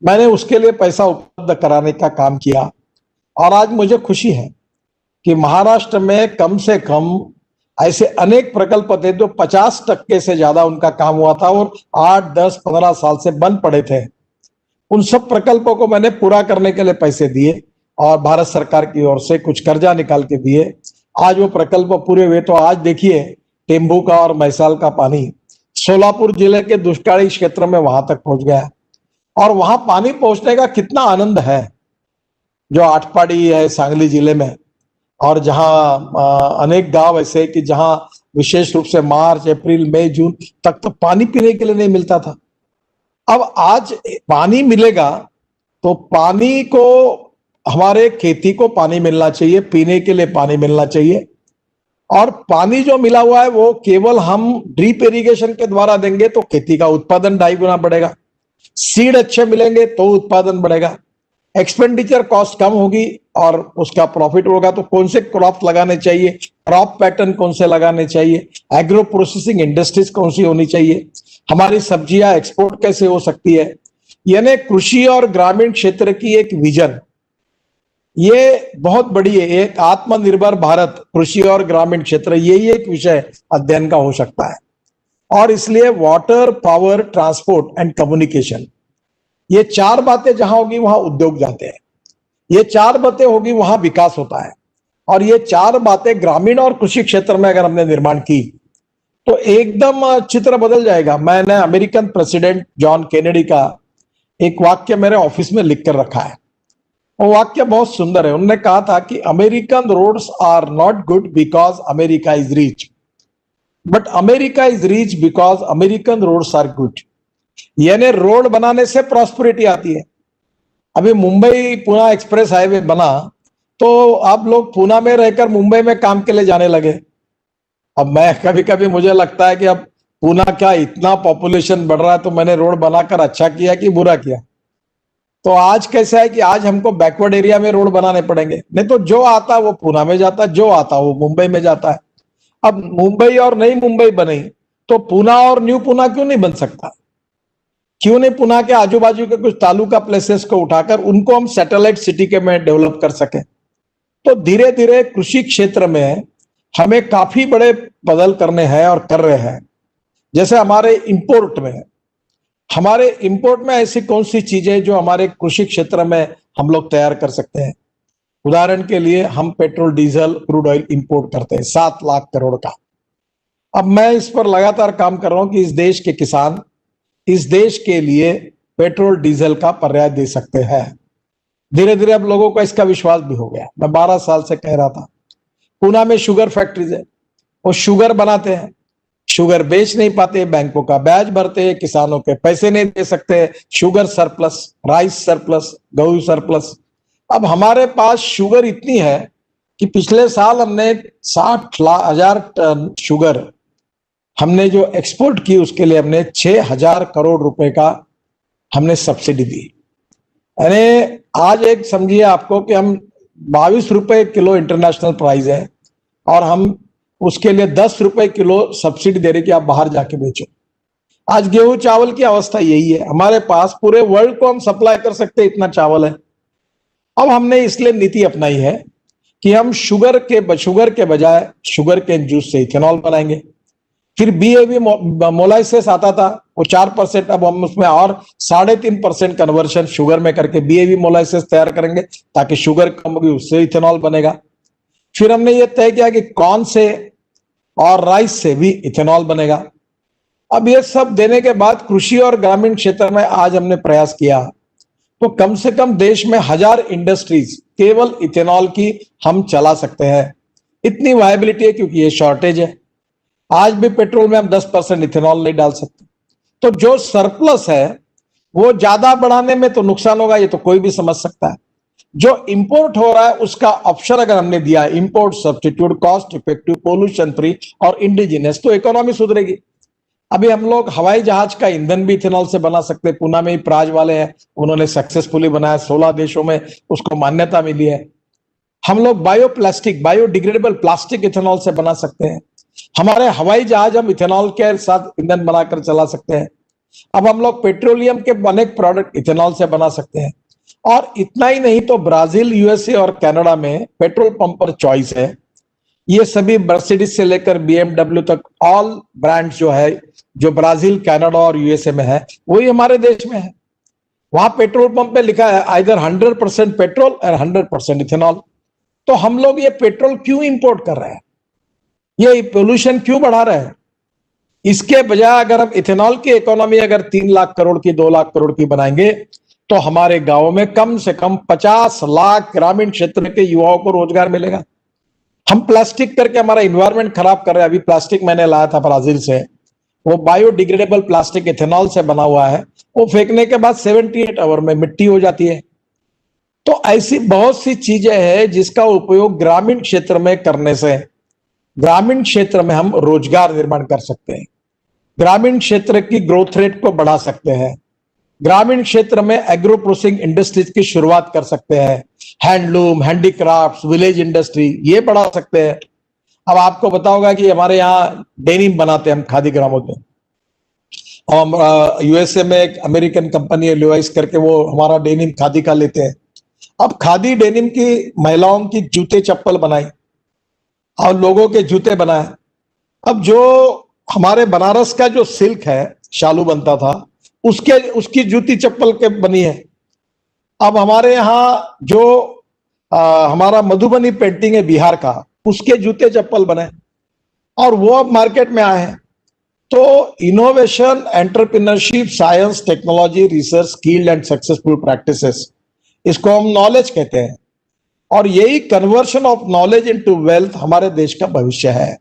मैंने उसके लिए पैसा उपलब्ध कराने का काम किया, और आज मुझे खुशी है कि महाराष्ट्र में कम से कम ऐसे अनेक प्रकल्प थे जो 50% से ज्यादा उनका काम हुआ था और 8, 10, 15 साल से बंद पड़े थे। उन सब प्रकल्पों को मैंने पूरा करने के लिए पैसे दिए और भारत सरकार की ओर से कुछ कर्जा निकाल के दिए। आज वो प्रकल्प पूरे हुए। तो आज देखिए टेम्बू का और मैसाल का पानी सोलापुर जिले के दुष्काली क्षेत्र में वहां तक पहुंच गया, और वहां पानी पहुंचने का कितना आनंद है। जो आटपाड़ी है सांगली जिले में, और जहां अनेक गांव ऐसे कि जहां विशेष रूप से मार्च, अप्रैल, मई, जून तक तो पानी पीने के लिए नहीं मिलता था। अब आज पानी मिलेगा, तो पानी को, हमारे खेती को पानी मिलना चाहिए, पीने के लिए पानी मिलना चाहिए। और पानी जो मिला हुआ है वो केवल हम ड्रिप इरिगेशन के द्वारा देंगे तो खेती का उत्पादन 2.5 गुना बढ़ेगा। सीड अच्छे मिलेंगे तो उत्पादन बढ़ेगा, एक्सपेंडिचर कॉस्ट कम होगी और उसका प्रॉफिट होगा। तो कौन से क्रॉप लगाने चाहिए, क्रॉप पैटर्न कौन से लगाने चाहिए, एग्रो प्रोसेसिंग इंडस्ट्रीज कौन सी होनी चाहिए, हमारी सब्जियां एक्सपोर्ट कैसे हो सकती है, यानी कृषि और ग्रामीण क्षेत्र की एक विजन, ये बहुत बड़ी है। एक आत्मनिर्भर भारत, कृषि और ग्रामीण क्षेत्र, यही एक विषय अध्ययन का हो सकता है। और इसलिए water, power, transport and communication, ये 4 बातें जहां होगी वहां उद्योग जाते हैं, ये 4 बातें होगी वहां विकास होता है। और ये 4 बातें ग्रामीण और कृषि क्षेत्र में अगर हमने निर्माण की तो एकदम चित्र बदल जाएगा। मैंने अमेरिकन प्रेसिडेंट जॉन केनेडी का एक वाक्य मेरे ऑफिस में लिख कर रखा है। वो वाक्य बहुत सुंदर है। उन्होंने कहा था कि American roads are not good because America is rich, but America is rich because American roads are good. यानी रोड बनाने से प्रॉस्पेरिटी आती है। अभी मुंबई पुणे एक्सप्रेस हाईवे बना तो अब लोग पुणे में रहकर मुंबई में काम के लिए जाने लगे। अब मैं कभी कभी मुझे लगता है कि अब पुणे क्या इतना पॉपुलेशन बढ़ रहा है तो मैंने रोड बनाकर अच्छा किया कि बुरा किया। तो आज कैसा है कि आज हमको बैकवर्ड एरिया में रोड बनाने पड़ेंगे, नहीं तो जो आता वो पुणे में जाता, जो आता वो मुंबई में जाता है। अब मुंबई और नई मुंबई बनी तो पुणे और न्यू पुणे क्यों नहीं बन सकता? क्यों नहीं पुणे के आजू बाजू के कुछ तालुका प्लेसेस को उठाकर उनको हम सैटेलाइट सिटी के में डेवलप कर सके? तो धीरे धीरे कृषि क्षेत्र में हमें काफी बड़े बदल करने हैं और कर रहे हैं। जैसे हमारे इंपोर्ट में ऐसी कौन सी चीजें जो हमारे कृषि क्षेत्र में हम लोग तैयार कर सकते हैं? उदाहरण के लिए हम petrol, diesel, crude oil import करते हैं 7 लाख करोड़ का। अब मैं इस पर लगातार काम कर रहा हूं कि इस देश के किसान इस देश के लिए पेट्रोल डीजल का पर्याय दे सकते हैं। धीरे धीरे अब लोगों को इसका विश्वास भी हो गया। मैं 12 साल से कह रहा था। पूना में शुगर फैक्ट्रीज है, वो शुगर बनाते हैं, शुगर बेच नहीं पाते, बैंकों का ब्याज भरते हैं, किसानों के पैसे नहीं दे सकते, शुगर सरप्लस, राइस सरप्लस, गेहूं सरप्लस। अब हमारे पास शुगर इतनी है कि पिछले साल हमने 60,000 टन शुगर हमने जो एक्सपोर्ट की, उसके लिए हमने 6,000 करोड़ रुपए का हमने सब्सिडी दी। यानी आज एक समझिए आपको कि हम 22 रुपए किलो इंटरनेशनल प्राइस है और हम उसके लिए 10 रुपए किलो सब्सिडी दे रहे कि आप बाहर जाके बेचो। आज गेहूं चावल की अवस्था यही है। हमारे पास पूरे वर्ल्ड को हम सप्लाई कर सकते हैं, इतना चावल है। अब हमने इसलिए नीति अपनाई है कि हम शुगर के बजाय शुगर केन जूस से इथेनॉल बनाएंगे। फिर बीएवी मोलाइसिस आता था, वो 4%, अब हम उसमें और 3.5% कन्वर्शन शुगर में करके बीएवी मोलाइसिस तैयार करेंगे ताकि शुगर कम होगी, उससे इथेनॉल बनेगा। फिर हमने ये तय किया कि कॉर्न से और राइस से भी इथेनॉल बनेगा। अब ये सब देने के बाद कृषि और ग्रामीण क्षेत्र में आज हमने प्रयास किया तो कम से कम देश में 1000 इंडस्ट्रीज केवल इथेनॉल की हम चला सकते हैं। इतनी वायबिलिटी है क्योंकि ये शॉर्टेज है। आज भी पेट्रोल में हम 10% इथेनॉल नहीं डाल सकते। तो जो सरप्लस है वो ज्यादा बढ़ाने में तो नुकसान होगा, ये तो कोई भी समझ सकता है। जो इंपोर्ट हो रहा है उसका ऑप्शन अगर हमने दिया, import substitute, cost effective, pollution free और इंडिजिनस, तो इकोनॉमी सुधरेगी। अभी हम लोग हवाई जहाज का ईंधन भी इथेनॉल से बना सकते हैं। पूना में ही प्राज वाले हैं, उन्होंने सक्सेसफुली बनाया, 16 देशों में उसको मान्यता मिली है। हम लोग बायोप्लास्टिक, बायोडिग्रेडेबल प्लास्टिक इथेनॉल से बना सकते हैं। हमारे हवाई जहाज हम इथेनॉल के साथ ईंधन बनाकर चला सकते हैं। अब हम लोग पेट्रोलियम के अनेक प्रोडक्ट इथेनॉल से बना सकते हैं। और इतना ही नहीं तो ब्राजील, यूएसए और कनाडा में पेट्रोल पंप पर चॉइस है। ये सभी मर्सिडीज से लेकर बीएमडब्ल्यू तक ऑल ब्रांड जो है, जो ब्राजील, कनाडा और यूएसए में है, वही हमारे देश में है। वहां पेट्रोल पंप पे लिखा है आइदर 100% पेट्रोल और 100% इथेनॉल। तो हम लोग ये पेट्रोल क्यों इंपोर्ट कर रहे हैं, ये पोल्यूशन क्यों बढ़ा रहे हैं? इसके बजाय अगर हम इथेनॉल की इकोनॉमी अगर 3 लाख करोड़ की, 2 लाख करोड़ की बनाएंगे तो हमारे गांवों में कम से कम 50 लाख ग्रामीण क्षेत्र के युवाओं को रोजगार मिलेगा। हम प्लास्टिक करके हमारा इन्वायरमेंट खराब कर रहे हैं। अभी प्लास्टिक मैंने लाया था ब्राजील से, वो बायोडिग्रेडेबल प्लास्टिक इथेनॉल से बना हुआ है। वो फेंकने के बाद 78 आवर में मिट्टी हो जाती है। तो ऐसी बहुत सी चीजें हैं जिसका उपयोग ग्रामीण क्षेत्र में करने से ग्रामीण क्षेत्र में हम रोजगार निर्माण कर सकते हैं, ग्रामीण क्षेत्र की ग्रोथ रेट को बढ़ा सकते हैं, ग्रामीण क्षेत्र में एग्रो प्रोसेसिंग इंडस्ट्रीज की शुरुआत कर सकते हैं, हैंडलूम, हैंडीक्राफ्ट, विलेज इंडस्ट्री ये बढ़ा सकते हैं। अब आपको पता होगा कि हमारे यहाँ डेनिम बनाते हैं हम खादी ग्रामोद्योग में, और यूएसए में एक अमेरिकन कंपनी है लिवाइस करके, वो हमारा डेनिम खादी का लेते हैं। अब खादी डेनिम की महिलाओं की जूते चप्पल बनाई और लोगों के जूते बनाए। अब जो हमारे बनारस का जो सिल्क है, शालू बनता था, उसकी जूती चप्पल के बनी है। अब हमारे यहाँ जो हमारा मधुबनी पेंटिंग है बिहार का, उसके जूते चप्पल बने और वो अब मार्केट में आए हैं। तो innovation, entrepreneurship, science, technology, research, skilled and successful practices, इसको हम नॉलेज कहते हैं। और यही conversion of knowledge into wealth हमारे देश का भविष्य है।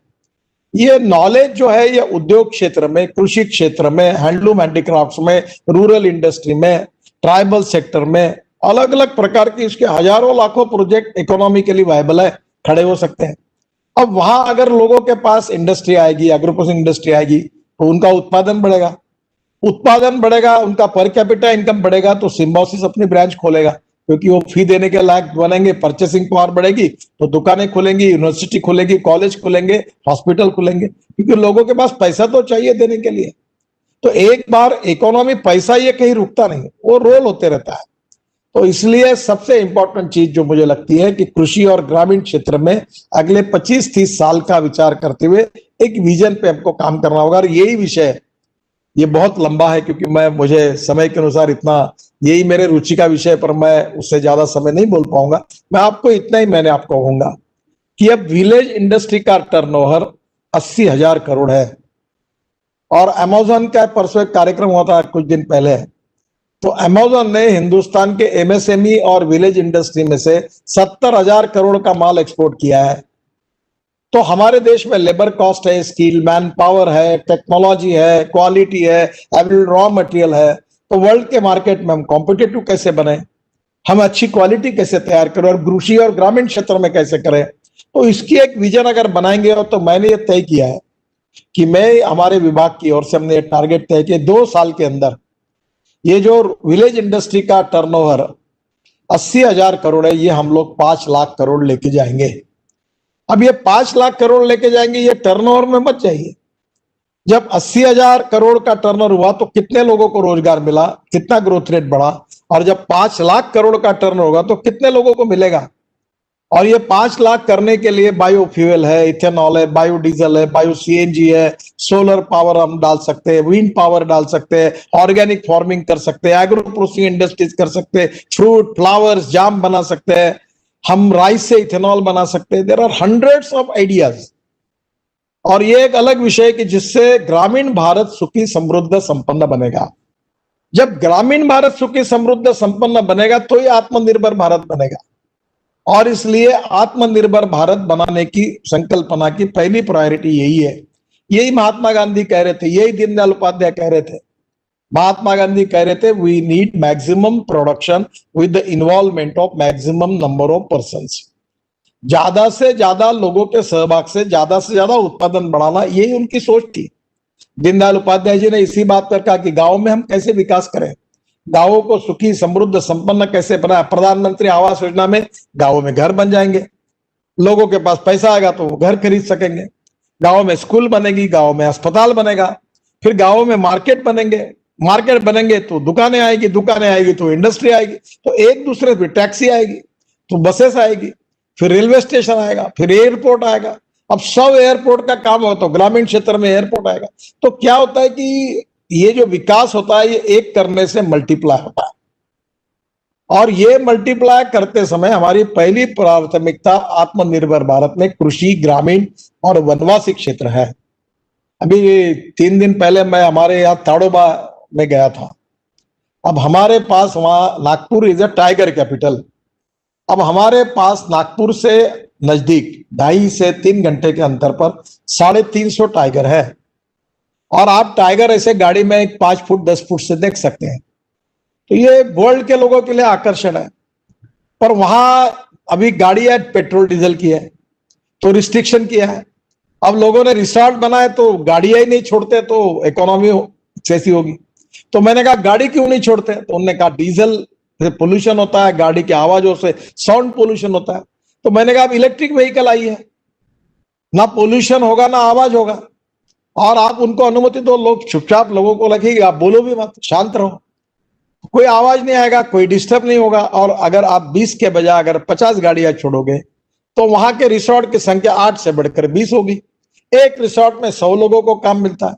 ये नॉलेज जो है ये उद्योग क्षेत्र में, कृषि क्षेत्र में, हैंडलूम हैंडीक्राफ्ट्स में, रूरल इंडस्ट्री में, ट्राइबल सेक्टर में, अलग अलग प्रकार की इसके हजारों लाखों प्रोजेक्ट इकोनॉमिकली वायबल है, खड़े हो सकते हैं। अब वहां अगर लोगों के पास इंडस्ट्री आएगी, एग्रो प्रोसेसिंग इंडस्ट्री आएगी, तो उनका उत्पादन बढ़ेगा, उनका पर कैपिटा इनकम बढ़ेगा, तो सिम्बायोसिस अपनी ब्रांच खोलेगा क्योंकि वो फी देने के लायक बनेंगे, परचेसिंग पावर बढ़ेगी, तो दुकानें खुलेंगी, यूनिवर्सिटी खुलेगी, कॉलेज खुलेंगे, हॉस्पिटल खुलेंगे, क्योंकि लोगों के पास पैसा तो चाहिए देने के लिए। तो एक बार इकोनॉमी, पैसा ये कहीं रुकता नहीं, वो रोल होते रहता है। तो इसलिए सबसे इंपॉर्टेंट चीज जो मुझे लगती है कि कृषि और ग्रामीण क्षेत्र में अगले 25-30 साल का विचार करते हुए एक विजन पे हमको काम करना होगा। और यही विषय ये बहुत लंबा है क्योंकि मुझे समय के अनुसार इतना, यही मेरे रुचि का विषय पर मैं उससे ज्यादा समय नहीं बोल पाऊंगा। मैं आपको इतना ही मैंने आपको कहूंगा कि अब विलेज इंडस्ट्री का टर्नओवर 80,000 करोड़ है। और अमेजोन का परसों एक कार्यक्रम हुआ था कुछ दिन पहले, तो अमेजोन ने हिंदुस्तान के एमएसएमई और विलेज इंडस्ट्री में से 70,000 करोड़ का माल एक्सपोर्ट किया है। तो हमारे देश में लेबर कॉस्ट है, स्किल मैन पावर है, टेक्नोलॉजी है, क्वालिटी है, अवेलेबल रॉ मटेरियल है, तो वर्ल्ड के मार्केट में हम कॉम्पिटिटिव कैसे बने, हम अच्छी क्वालिटी कैसे तैयार करें और कृषि और ग्रामीण क्षेत्र में कैसे करें। तो इसकी एक विजन अगर बनाएंगे, तो मैंने ये तय किया है कि मैं, हमारे विभाग की ओर से हमने टारगेट तय किया 2 साल के अंदर ये जो विलेज इंडस्ट्री का टर्नओवर 80,000 करोड़ है, ये हम लोग 5 लाख करोड़ लेके जाएंगे। अब ये 5 लाख करोड़ लेके जाएंगे, ये टर्नओवर में मत जाइए। जब 80,000 करोड़ का टर्नओवर हुआ तो कितने लोगों को रोजगार मिला, कितना ग्रोथ रेट बढ़ा, और जब 5 लाख करोड़ का टर्नओवर होगा तो कितने लोगों को मिलेगा। और ये 5 लाख करने के लिए बायोफ्यूल है, इथेनॉल है, बायोडीजल है, बायो सीएनजी है, सोलर पावर हम डाल सकते हैं, विंड पावर डाल सकते हैं, ऑर्गेनिक फार्मिंग कर सकते हैं, एग्रो प्रोसेसिंग इंडस्ट्रीज कर सकते हैं, फ्रूट फ्लावर्स जाम बना सकते हैं, हम राइस से इथेनॉल बना सकते हैं। There are hundreds of ideas. और ये एक अलग विषय कि जिससे ग्रामीण भारत सुखी समृद्ध संपन्न बनेगा। जब ग्रामीण भारत सुखी समृद्ध संपन्न बनेगा तो ही आत्मनिर्भर भारत बनेगा। और इसलिए आत्मनिर्भर भारत बनाने की संकल्पना की पहली प्रायोरिटी यही है। यही महात्मा गांधी कह रहे थे, यही दीनदयाल उपाध्याय कह रहे थे। महात्मा गांधी कह रहे थे, we need maximum production with the involvement of maximum number of persons. ज्यादा से ज्यादा लोगों के सहभाग से ज्यादा उत्पादन बढ़ाना, यही उनकी सोच थी। दीनदयाल उपाध्याय जी ने इसी बात पर कहा कि गांव में हम कैसे विकास करें, गांवों को सुखी समृद्ध संपन्न कैसे बनाए। प्रधानमंत्री आवास योजना में गांवों में घर बन जाएंगे, लोगों के पास पैसा आएगा तो वो घर खरीद सकेंगे, गांव में स्कूल बनेगी, गांव में अस्पताल बनेगा, फिर गांव में मार्केट बनेंगे तो दुकानें आएगी तो इंडस्ट्री आएगी, तो एक दूसरे पे टैक्सी आएगी, तो बसेस आएगी, फिर रेलवे स्टेशन आएगा, फिर एयरपोर्ट आएगा। अब 100 एयरपोर्ट का काम हो तो ग्रामीण क्षेत्र में एयरपोर्ट आएगा। तो क्या होता है कि ये जो विकास होता है, ये एक करने से मल्टीप्लाई होता है। और ये मल्टीप्लाई करते समय हमारी पहली प्राथमिकता आत्मनिर्भर भारत में कृषि, ग्रामीण और वनवासी क्षेत्र है। अभी 3 दिन पहले मैं हमारे यहाँ ताड़ोबा में गया था। अब हमारे पास वहां, Nagpur is a tiger capital. अब हमारे पास नागपुर से नजदीक 2.5 से 3 घंटे के अंतर पर 350 टाइगर है। और आप टाइगर ऐसे गाड़ी में 5 फुट 10 फुट से देख सकते हैं। तो ये वर्ल्ड के लोगों के लिए आकर्षण है। पर वहां अभी गाड़ियां पेट्रोल डीजल की है, तो रिस्ट्रिक्शन किया है। अब लोगों ने रिसोर्ट बनाए तो गाड़ियां ही नहीं छोड़ते, तो इकोनॉमी कैसी होगी। तो मैंने कहा गाड़ी क्यों नहीं छोड़ते, तो उन्होंने कहा डीजल से पोल्यूशन होता है, गाड़ी की आवाजों से साउंड पोल्यूशन होता है। तो मैंने कहा अब इलेक्ट्रिक व्हीकल आई है, ना पोल्यूशन होगा ना आवाज होगा, और आप उनको अनुमति दो, लोग चुपचाप, लोगों को लगेगा आप बोलो भी मत, शांत रहो, कोई आवाज नहीं आएगा, कोई डिस्टर्ब नहीं होगा। और अगर आप 20 के बजाय अगर 50 गाड़ियां छोड़ोगे तो वहां के रिसोर्ट की संख्या 8 से बढ़कर 20 होगी। एक रिसोर्ट में 100 लोगों को काम मिलता है।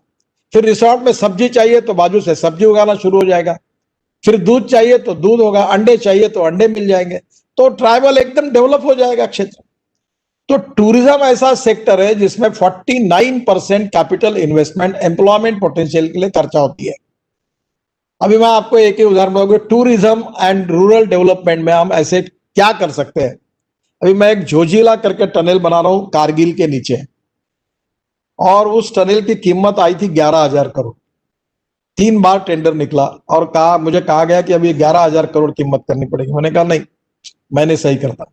फिर रिसोर्ट में सब्जी चाहिए तो बाजू से सब्जी उगाना शुरू हो जाएगा, फिर दूध चाहिए तो दूध होगा, अंडे चाहिए तो अंडे मिल जाएंगे। तो ट्राइबल एकदम डेवलप हो जाएगा क्षेत्र। तो टूरिज्म ऐसा सेक्टर है जिसमें 49% कैपिटल इन्वेस्टमेंट एम्प्लॉयमेंट पोटेंशियल के लिए खर्चा होती है। अभी मैं आपको एक ही उदाहरण दूंगा, टूरिज्म एंड रूरल डेवलपमेंट में हम ऐसे क्या कर सकते हैं। अभी मैं एक जोजिला करके टनल बना रहा हूं कारगिल के नीचे, और उस टनल की कीमत आई थी 11,000 करोड़। 3 बार टेंडर निकला और मुझे कहा गया कि अभी 11,000 करोड़ कीमत करनी पड़ेगी। मैंने कहा नहीं, मैंने सही करता,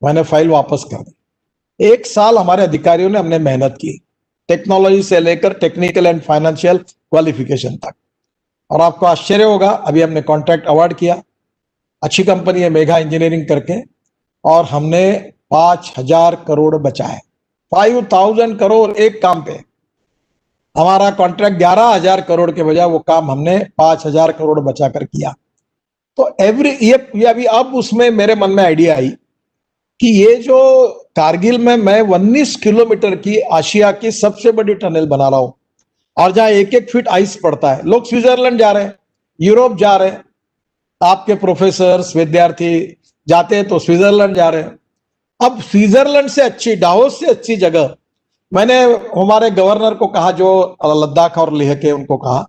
मैंने फाइल वापस कर दी। 1 साल हमारे अधिकारियों ने, हमने मेहनत की, टेक्नोलॉजी से लेकर टेक्निकल एंड फाइनेंशियल क्वालिफिकेशन तक। और आपको आश्चर्य होगा, अभी हमने कॉन्ट्रैक्ट अवार्ड किया, अच्छी कंपनी है मेघा इंजीनियरिंग करके, और हमने 5,000 करोड़ बचाए। 5,000 करोड़ एक काम पे। हमारा कॉन्ट्रैक्ट 11,000 करोड़ के बजाय वो काम हमने 5,000 करोड़ बचाकर किया। तो ये अभी अब उसमें मेरे मन में आइडिया आई कि ये जो कारगिल में मैं 19 किलोमीटर की आशिया की सबसे बड़ी टनल बना रहा हूं, और जहां 1-1 फीट आइस पड़ता है, लोग स्विट्जरलैंड जा रहे हैं, यूरोप जा रहे हैं, आपके प्रोफेसर्स विद्यार्थी जाते हैं तो स्विट्जरलैंड जा रहे हैं। अब स्विट्जरलैंड से अच्छी, डावोस से अच्छी जगह, मैंने हमारे गवर्नर को कहा जो लद्दाख और लेह के, उनको कहा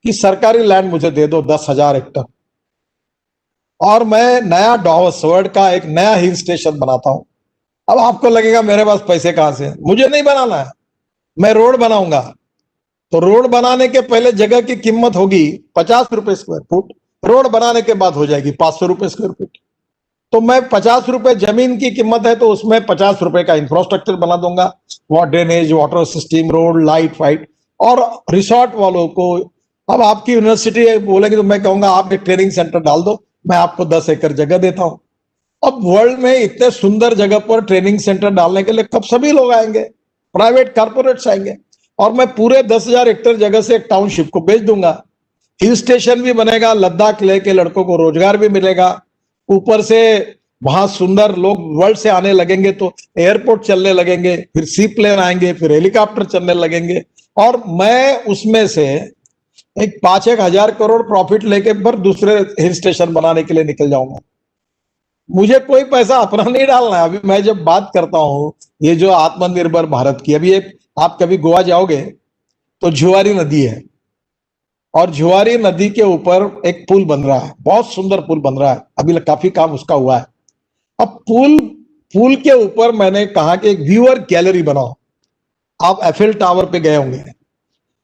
कि सरकारी लैंड मुझे दे दो 10,000 हेक्टर और मैं नया डावोस वर्ल्ड का एक नया हिल स्टेशन बनाता हूं। अब आपको लगेगा मेरे पास पैसे कहां से, मुझे नहीं बनाना है, मैं रोड बनाऊंगा। तो रोड बनाने के पहले जगह की कीमत होगी 50 रुपए स्क्वायर फुट, रोड बनाने के बाद हो जाएगी 500 रुपए स्क्वायर फुट। तो मैं 50 रुपए जमीन की कीमत है तो उसमें 50 रुपए का इंफ्रास्ट्रक्चर बना दूंगा, drainage, water system, road, light fight. और रिसोर्ट वालों को, अब आपकी यूनिवर्सिटी बोलेगी तो मैं कहूंगा आप एक ट्रेनिंग सेंटर डाल दो, मैं आपको 10 एकड़ जगह देता हूं। अब वर्ल्ड में इतने सुंदर जगह पर ट्रेनिंग सेंटर डालने के लिए कब सभी लोग आएंगे, प्राइवेट कारपोरेट्स आएंगे, और मैं पूरे 10,000 हेक्टर जगह से एक टाउनशिप को बेच दूंगा। हिल स्टेशन भी बनेगा, लद्दाख लेह के लड़कों को रोजगार भी मिलेगा, ऊपर से वहां सुंदर लोग वर्ल्ड से आने लगेंगे तो एयरपोर्ट चलने लगेंगे, फिर सी प्लेन आएंगे, फिर हेलीकॉप्टर चलने लगेंगे, और मैं उसमें से एक 5-1 हजार करोड़ प्रॉफिट लेके फिर दूसरे हिल स्टेशन बनाने के लिए निकल जाऊंगा। मुझे कोई पैसा अपना नहीं डालना है। अभी मैं जब बात करता हूं ये जो आत्मनिर्भर भारत की, अभी एक आप कभी गोवा जाओगे तो जुआरी नदी है, और जुआरी नदी के ऊपर एक पुल बन रहा है, बहुत सुंदर पुल बन रहा है, अभी काफी काम उसका हुआ है। अब पुल के ऊपर मैंने कहा कि एक व्यूअर गैलरी बनाओ। आप एफिल टावर पे गए होंगे,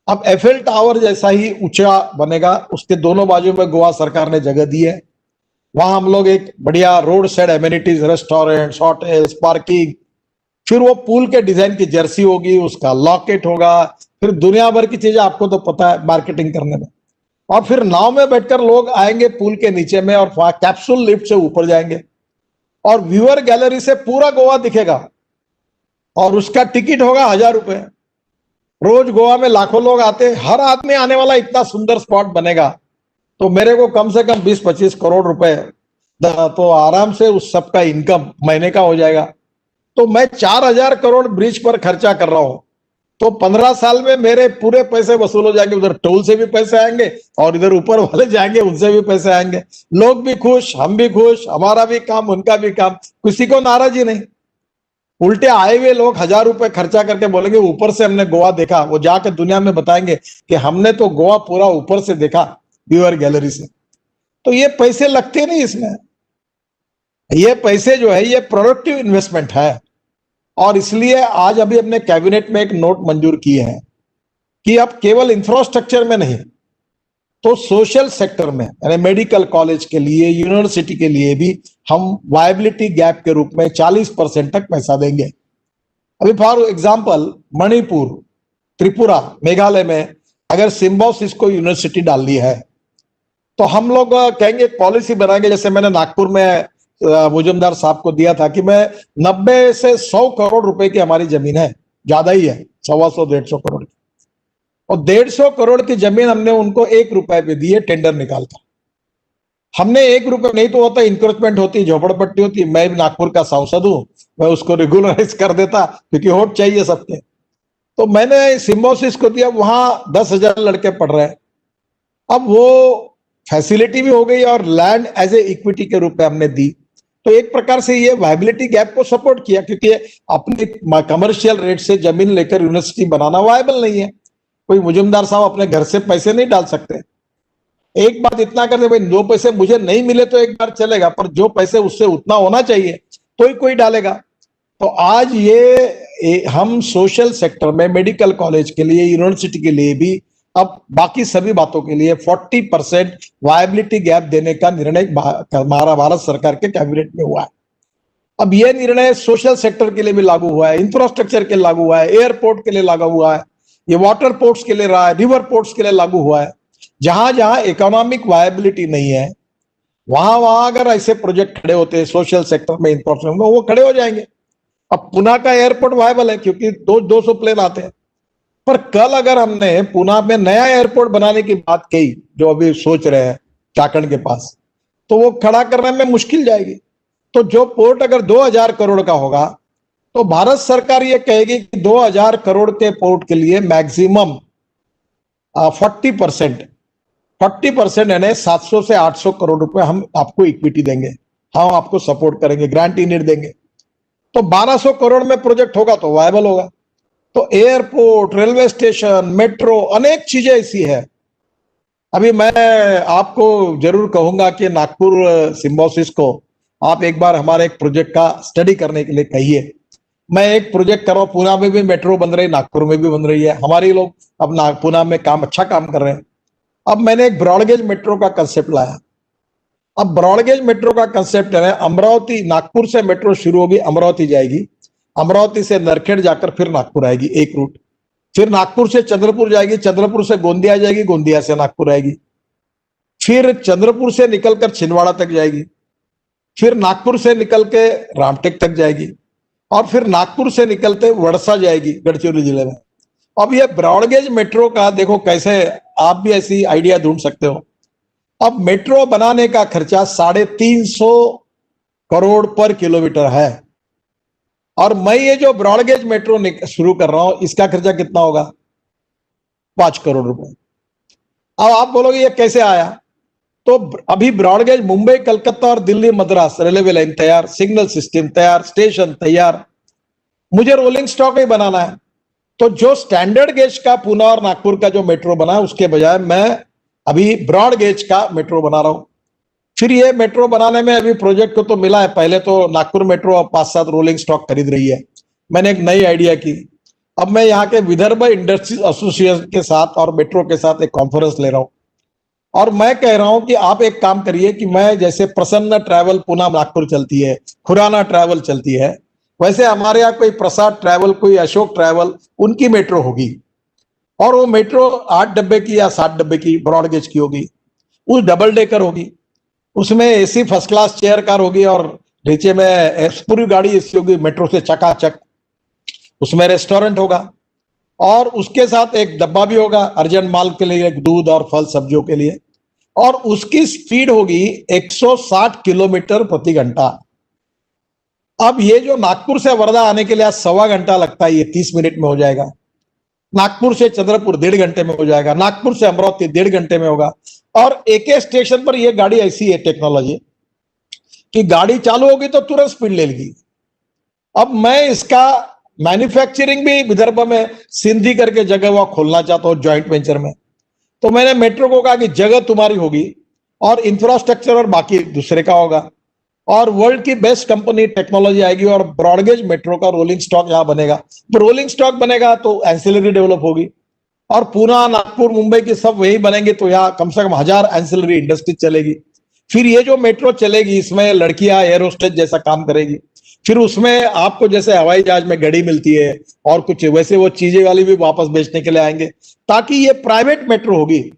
अब एफिल टावर जैसा ही ऊंचा बनेगा, उसके दोनों बाजू में गोवा सरकार ने जगह दी है, वहां हम लोग एक बढ़िया road side amenities, restaurant, hotels, parking, फिर वो पुल के डिजाइन की जर्सी होगी, उसका लॉकेट होगा, फिर दुनिया भर की चीजें आपको तो पता है मार्केटिंग करने में। और फिर नाव में बैठकर लोग आएंगे पुल के नीचे में और कैप्सूल लिफ्ट से ऊपर जाएंगे, और व्यूअर गैलरी से पूरा गोवा दिखेगा, और उसका टिकट होगा 1,000 रुपए। रोज गोवा में लाखों लोग आते हैं, हर आदमी आने वाला, इतना सुंदर स्पॉट बनेगा तो मेरे को कम से कम 20-25 करोड़ रुपए तो आराम से उस सबका इनकम महीने का हो जाएगा। तो मैं 4,000 करोड़ ब्रिज पर खर्चा कर रहा हूं, तो 15 साल में मेरे पूरे पैसे वसूल हो जाएंगे। उधर टोल से भी पैसे आएंगे और इधर ऊपर वाले जाएंगे, उनसे भी पैसे आएंगे, लोग भी खुश, हम भी खुश, हमारा भी काम, उनका भी काम, किसी को नाराजी नहीं। उल्टे आए हुए लोग 1,000 रुपए खर्चा करके बोलेंगे ऊपर से हमने गोवा देखा, वो जाकर दुनिया में बताएंगे कि हमने तो गोवा पूरा ऊपर से देखा व्यूअर गैलरी से। तो ये पैसे लगते नहीं इसमें, ये पैसे जो है ये प्रोडक्टिव इन्वेस्टमेंट है। और इसलिए आज अभी अपने कैबिनेट में एक नोट मंजूर किए हैं कि अब केवल इंफ्रास्ट्रक्चर में नहीं तो सोशल सेक्टर में, यानी मेडिकल कॉलेज के लिए, यूनिवर्सिटी के लिए भी हम वायबिलिटी गैप के रूप में 40% तक पैसा देंगे। अभी फॉर एग्जांपल मणिपुर, त्रिपुरा, मेघालय में अगर सिम्बोसिस को यूनिवर्सिटी डालनी है तो हम लोग कहेंगे पॉलिसी बनाएंगे, जैसे मैंने नागपुर में मुजुमदार साहब को दिया था कि मैं 90 से 100 करोड़ रुपए की हमारी जमीन है, ज्यादा ही है, 125-150 करोड़ की, और 150 करोड़ की जमीन हमने उनको 1 रुपए पे दी है टेंडर निकालकर। हमने 1 रुपए नहीं तो होता, इंक्रोचमेंट होती, झोपड़पट्टी होती, मैं भी नागपुर का सांसद हूं, मैं उसको रेगुलराइज कर देता क्योंकि वोट चाहिए सबके। तो मैंने सिम्बोसिस को दिया, वहां 10,000 लड़के पढ़ रहे हैं। अब वो फैसिलिटी भी हो गई और लैंड एज ए इक्विटी के रूप में हमने दी, तो एक प्रकार से ये वायबिलिटी गैप को सपोर्ट किया, क्योंकि अपने कमर्शियल रेट से जमीन लेकर यूनिवर्सिटी बनाना वायबल नहीं है। कोई मुजुमदार साहब अपने घर से पैसे नहीं डाल सकते। एक बात इतना कर दे भाई, 2 पैसे मुझे नहीं मिले तो एक बार चलेगा, पर जो पैसे उससे उतना होना चाहिए तो ही कोई डालेगा। तो आज ये हम सोशल सेक्टर में मेडिकल कॉलेज के लिए, यूनिवर्सिटी के लिए भी, अब बाकी सभी बातों के लिए 40% वायबिलिटी गैप देने का निर्णय हमारा भारत सरकार के कैबिनेट में हुआ है। अब यह निर्णय सोशल सेक्टर के लिए भी लागू हुआ है, इंफ्रास्ट्रक्चर के लिए लागू हुआ है, एयरपोर्ट के लिए लागू हुआ है, ये वाटर पोर्ट्स के लिए रहा है, रिवर पोर्ट्स के लिए लागू हुआ है। जहां जहां इकोनॉमिक वायबिलिटी नहीं है वहां अगर ऐसे प्रोजेक्ट खड़े होते हैं सोशल सेक्टर में, इंफ्रास्ट्रक्चर में, वो खड़े हो जाएंगे। अब पुणे का एयरपोर्ट वायबल है क्योंकि 200 प्लेन आते हैं, पर कल अगर हमने पुणे में नया एयरपोर्ट बनाने की बात कही, जो अभी सोच रहे हैं चाकण के पास, तो वो खड़ा करने में मुश्किल जाएगी। तो जो पोर्ट अगर 2,000 करोड़ का होगा तो भारत सरकार ये कहेगी कि 2,000 करोड़ के पोर्ट के लिए मैक्सिमम 40% यानी 700 से 800 करोड़ रुपए हम आपको इक्विटी देंगे, हम आपको सपोर्ट करेंगे, ग्रांट यूनिट देंगे। तो 1200 करोड़ में प्रोजेक्ट होगा तो वायबल होगा। तो एयरपोर्ट, रेलवे स्टेशन, मेट्रो, अनेक चीजें ऐसी है। अभी मैं आपको जरूर कहूंगा कि नागपुर सिम्बोसिस को आप एक बार हमारे एक प्रोजेक्ट का स्टडी करने के लिए कहिए। मैं एक प्रोजेक्ट कर रहा हूं, पुणे में भी मेट्रो बन रही है, नागपुर में भी बन रही है। हमारे लोग अब पुणे में अच्छा काम कर रहे हैं। अब मैंने एक ब्रॉडगेज मेट्रो का कंसेप्ट लाया। अब ब्रॉडगेज मेट्रो का कंसेप्ट है, अमरावती, नागपुर से मेट्रो शुरू होगी, अमरावती जाएगी, अमरावती से नरखेड़ जाकर फिर नागपुर आएगी, एक रूट। फिर नागपुर से चंद्रपुर जाएगी, चंद्रपुर से गोंदिया जाएगी, गोंदिया से नागपुर आएगी। फिर चंद्रपुर से निकलकर छिंदवाड़ा तक जाएगी, फिर नागपुर से निकल के रामटेक तक जाएगी, और फिर नागपुर से निकलते वड़सा जाएगी, गढ़चिरौली जिले में। अब ये ब्रॉडगेज मेट्रो का देखो कैसे आप भी ऐसी आइडिया ढूंढ सकते हो। अब मेट्रो बनाने का खर्चा 350 करोड़ पर किलोमीटर है, और मैं ये जो ब्रॉडगेज मेट्रो शुरू कर रहा हूं इसका खर्चा कितना होगा? 5 करोड़ रुपए। अब आप बोलोगे ये कैसे आया? तो अभी ब्रॉडगेज मुंबई, कलकत्ता और दिल्ली मद्रास रेलवे लाइन तैयार, सिग्नल सिस्टम तैयार, स्टेशन तैयार, मुझे रोलिंग स्टॉक ही बनाना है। तो जो स्टैंडर्ड गेज का पुणे और नागपुर का जो मेट्रो बना है उसके बजाय मैं अभी ब्रॉड गेज का मेट्रो बना रहा हूं। फिर ये मेट्रो बनाने में अभी प्रोजेक्ट को तो मिला है, पहले तो नागपुर मेट्रो अब 5-7 रोलिंग स्टॉक खरीद रही है। मैंने एक नई आइडिया की, अब मैं यहाँ के विदर्भ इंडस्ट्रीज एसोसिएशन के साथ और मेट्रो के साथ एक कॉन्फ्रेंस ले रहा हूं, और मैं कह रहा हूं कि आप एक काम करिए कि मैं जैसे प्रसन्न ट्रैवल पुणे नागपुर चलती है, खुराना ट्रैवल चलती है, वैसे हमारे यहाँ कोई प्रसाद ट्रैवल, कोई अशोक ट्रैवल, उनकी मेट्रो होगी, और वो मेट्रो 8 डब्बे की या 7 डब्बे की ब्रॉड गेज की होगी। उस डबल डेकर होगी, उसमें AC first class chair car होगी, और नीचे में पूरी गाड़ी एसी होगी, मेट्रो से चकाचक। उसमें रेस्टोरेंट होगा, और उसके साथ एक डब्बा भी होगा अर्जेंट माल के लिए, दूध और फल सब्जियों के लिए, और उसकी स्पीड होगी 160 किलोमीटर प्रति घंटा। अब ये जो नागपुर से वर्धा आने के लिए आज 1.25 घंटा लगता है, ये 30 मिनट में हो जाएगा। नागपुर से चंद्रपुर 1.5 घंटे में हो जाएगा, नागपुर से अमरावती 1.5 घंटे में होगा। और एक स्टेशन पर ये गाड़ी ऐसी है टेक्नोलॉजी कि गाड़ी चालू होगी तो तुरंत स्पीड ले लेगी। अब मैं इसका मैन्युफैक्चरिंग भी विदर्भ में सिंधी करके जगह वहां खोलना चाहता हूं जॉइंट वेंचर में। तो मैंने मेट्रो को कहा कि जगह तुम्हारी होगी और इंफ्रास्ट्रक्चर और बाकी दूसरे का होगा, और वर्ल्ड की बेस्ट कंपनी टेक्नोलॉजी आएगी, और ब्रॉडगेज मेट्रो का रोलिंग स्टॉक यहां बनेगा। तो रोलिंग स्टॉक बनेगा तो एंसिलरी डेवलप होगी, और पुणे, नागपुर, मुंबई की सब वही बनेंगे, तो यहाँ कम से कम 1000 एंसिलरी इंडस्ट्री चलेगी। फिर ये जो मेट्रो चलेगी इसमें लड़कियां एयर होस्टेस जैसा काम करेगी। फिर उसमें आपको जैसे हवाई जहाज में घड़ी मिलती है और कुछ वैसे वो चीजें वाली भी वापस बेचने के लिए आएंगे, ताकि ये प्राइवेट मेट्रो होगी।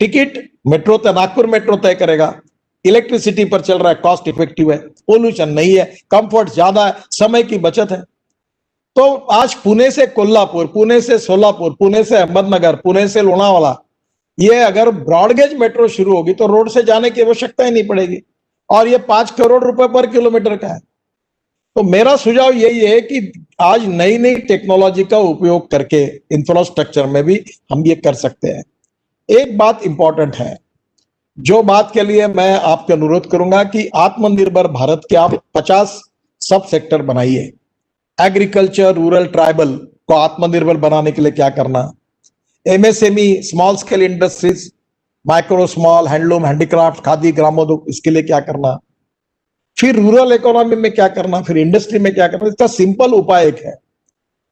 टिकट मेट्रो तय, नागपुर मेट्रो तय करेगा, इलेक्ट्रिसिटी पर चल रहा है, कॉस्ट इफेक्टिव है, पोल्यूशन नहीं है, कंफर्ट ज्यादा है, समय की बचत है। तो आज पुणे से कोल्हापुर, पुणे से सोलापुर, पुणे से अहमदनगर, पुणे से लोनावाला, ये अगर ब्रॉडगेज मेट्रो शुरू होगी तो रोड से जाने की आवश्यकता ही नहीं पड़ेगी, और ये 5 करोड़ रुपए पर किलोमीटर का है। तो मेरा सुझाव यही है कि आज नई नई टेक्नोलॉजी का उपयोग करके इंफ्रास्ट्रक्चर में भी हम ये कर सकते हैं। एक बात इंपॉर्टेंट है, जो बात के लिए मैं आपका अनुरोध करूंगा कि आत्मनिर्भर भारत के आप 50 सब सेक्टर बनाइए। एग्रीकल्चर, रूरल, ट्राइबल को आत्मनिर्भर बनाने के लिए क्या करना, MSME, small scale industries, micro small, handloom, handicraft, khadi, ग्रामोद्योग, इसके लिए क्या करना, फिर रूरल इकोनॉमी में क्या करना, फिर इंडस्ट्री में क्या करना। इसका सिंपल उपाय एक है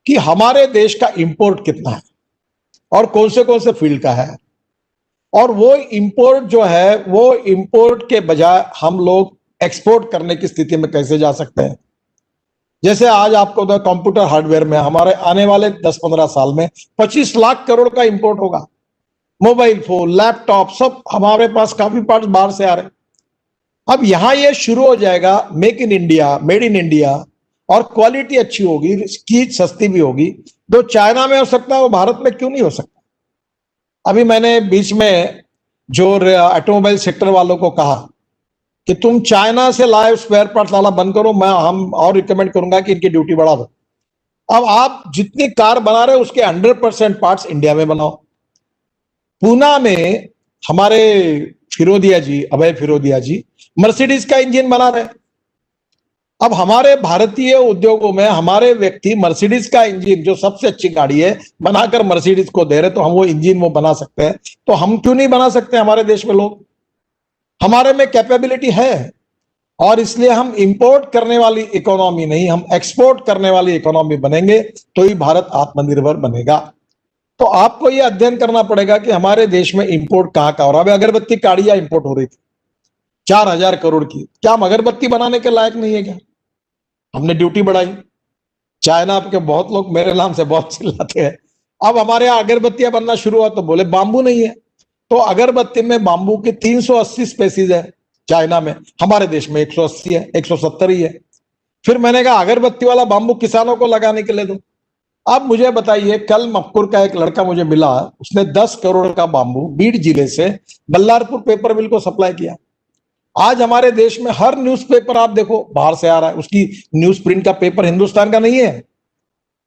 कि हमारे देश का इंपोर्ट कितना है और कौन से फील्ड का है, और वो इंपोर्ट जो है वो इंपोर्ट के बजाय हम लोग एक्सपोर्ट करने की स्थिति में कैसे जा सकते हैं। जैसे आज आपको तो कंप्यूटर हार्डवेयर में हमारे आने वाले 10-15 साल में 25 लाख करोड़ का इंपोर्ट होगा। मोबाइल फोन, लैपटॉप, सब हमारे पास काफी पार्ट्स बाहर से आ रहे हैं। अब यहां ये शुरू हो जाएगा make in India, made in India, और क्वालिटी अच्छी होगी, चीज सस्ती भी होगी। जो चाइना में हो सकता है वो भारत में क्यों नहीं हो सकता। अभी मैंने बीच में जो ऑटोमोबाइल सेक्टर वालों को कहा कि तुम चाइना से लाए स्पेयर पार्ट लाना बंद करो, हम और रिकमेंड करूंगा कि इनकी ड्यूटी बढ़ा दो। अब आप जितनी कार बना रहे हो उसके 100% पार्ट्स इंडिया में बनाओ। पूना में हमारे फिरोदिया जी, अभय फिरोदिया जी मर्सिडीज का इंजन बना रहे हैं। अब हमारे भारतीय उद्योगों में हमारे व्यक्ति मर्सिडीज का इंजन, जो सबसे अच्छी गाड़ी है, बनाकर मर्सिडीज को दे रहे, तो हम वो इंजन वो बना सकते हैं, तो हम क्यों नहीं बना सकते? हमारे देश में लोग, हमारे में कैपेबिलिटी है, और इसलिए हम इंपोर्ट करने वाली इकोनॉमी नहीं, हम एक्सपोर्ट करने वाली इकोनॉमी बनेंगे, तो ही भारत आत्मनिर्भर बनेगा। तो आपको यह अध्ययन करना पड़ेगा कि हमारे देश में इंपोर्ट कहां का हो रहा है। अगरबत्ती काड़िया इंपोर्ट हो रही थी 4,000 करोड़ की, क्या हम अगरबत्ती बनाने के लायक नहीं है क्या? हमने ड्यूटी बढ़ाई। चाइना के बहुत लोग मेरे नाम से बहुत चिल्लाते हैं। अब हमारे यहाँ अगरबत्तियां बनना शुरू हुआ तो बोले बांबू नहीं है। तो अगरबत्ती में बांबू की 380 स्पेसीज है चाइना में, हमारे देश में 180 है, 170 ही है। फिर मैंने कहा अगरबत्ती वाला बांबू किसानों को लगाने के लिए दो। अब मुझे बताइए, कल मक्कुर का एक लड़का मुझे मिला, उसने 10 करोड़ का बांबू बीड जिले से बल्लारपुर पेपर मिल को सप्लाई किया। आज हमारे देश में हर न्यूज़पेपर आप देखो बाहर से आ रहा है, उसकी न्यूज प्रिंट का पेपर हिंदुस्तान का नहीं है।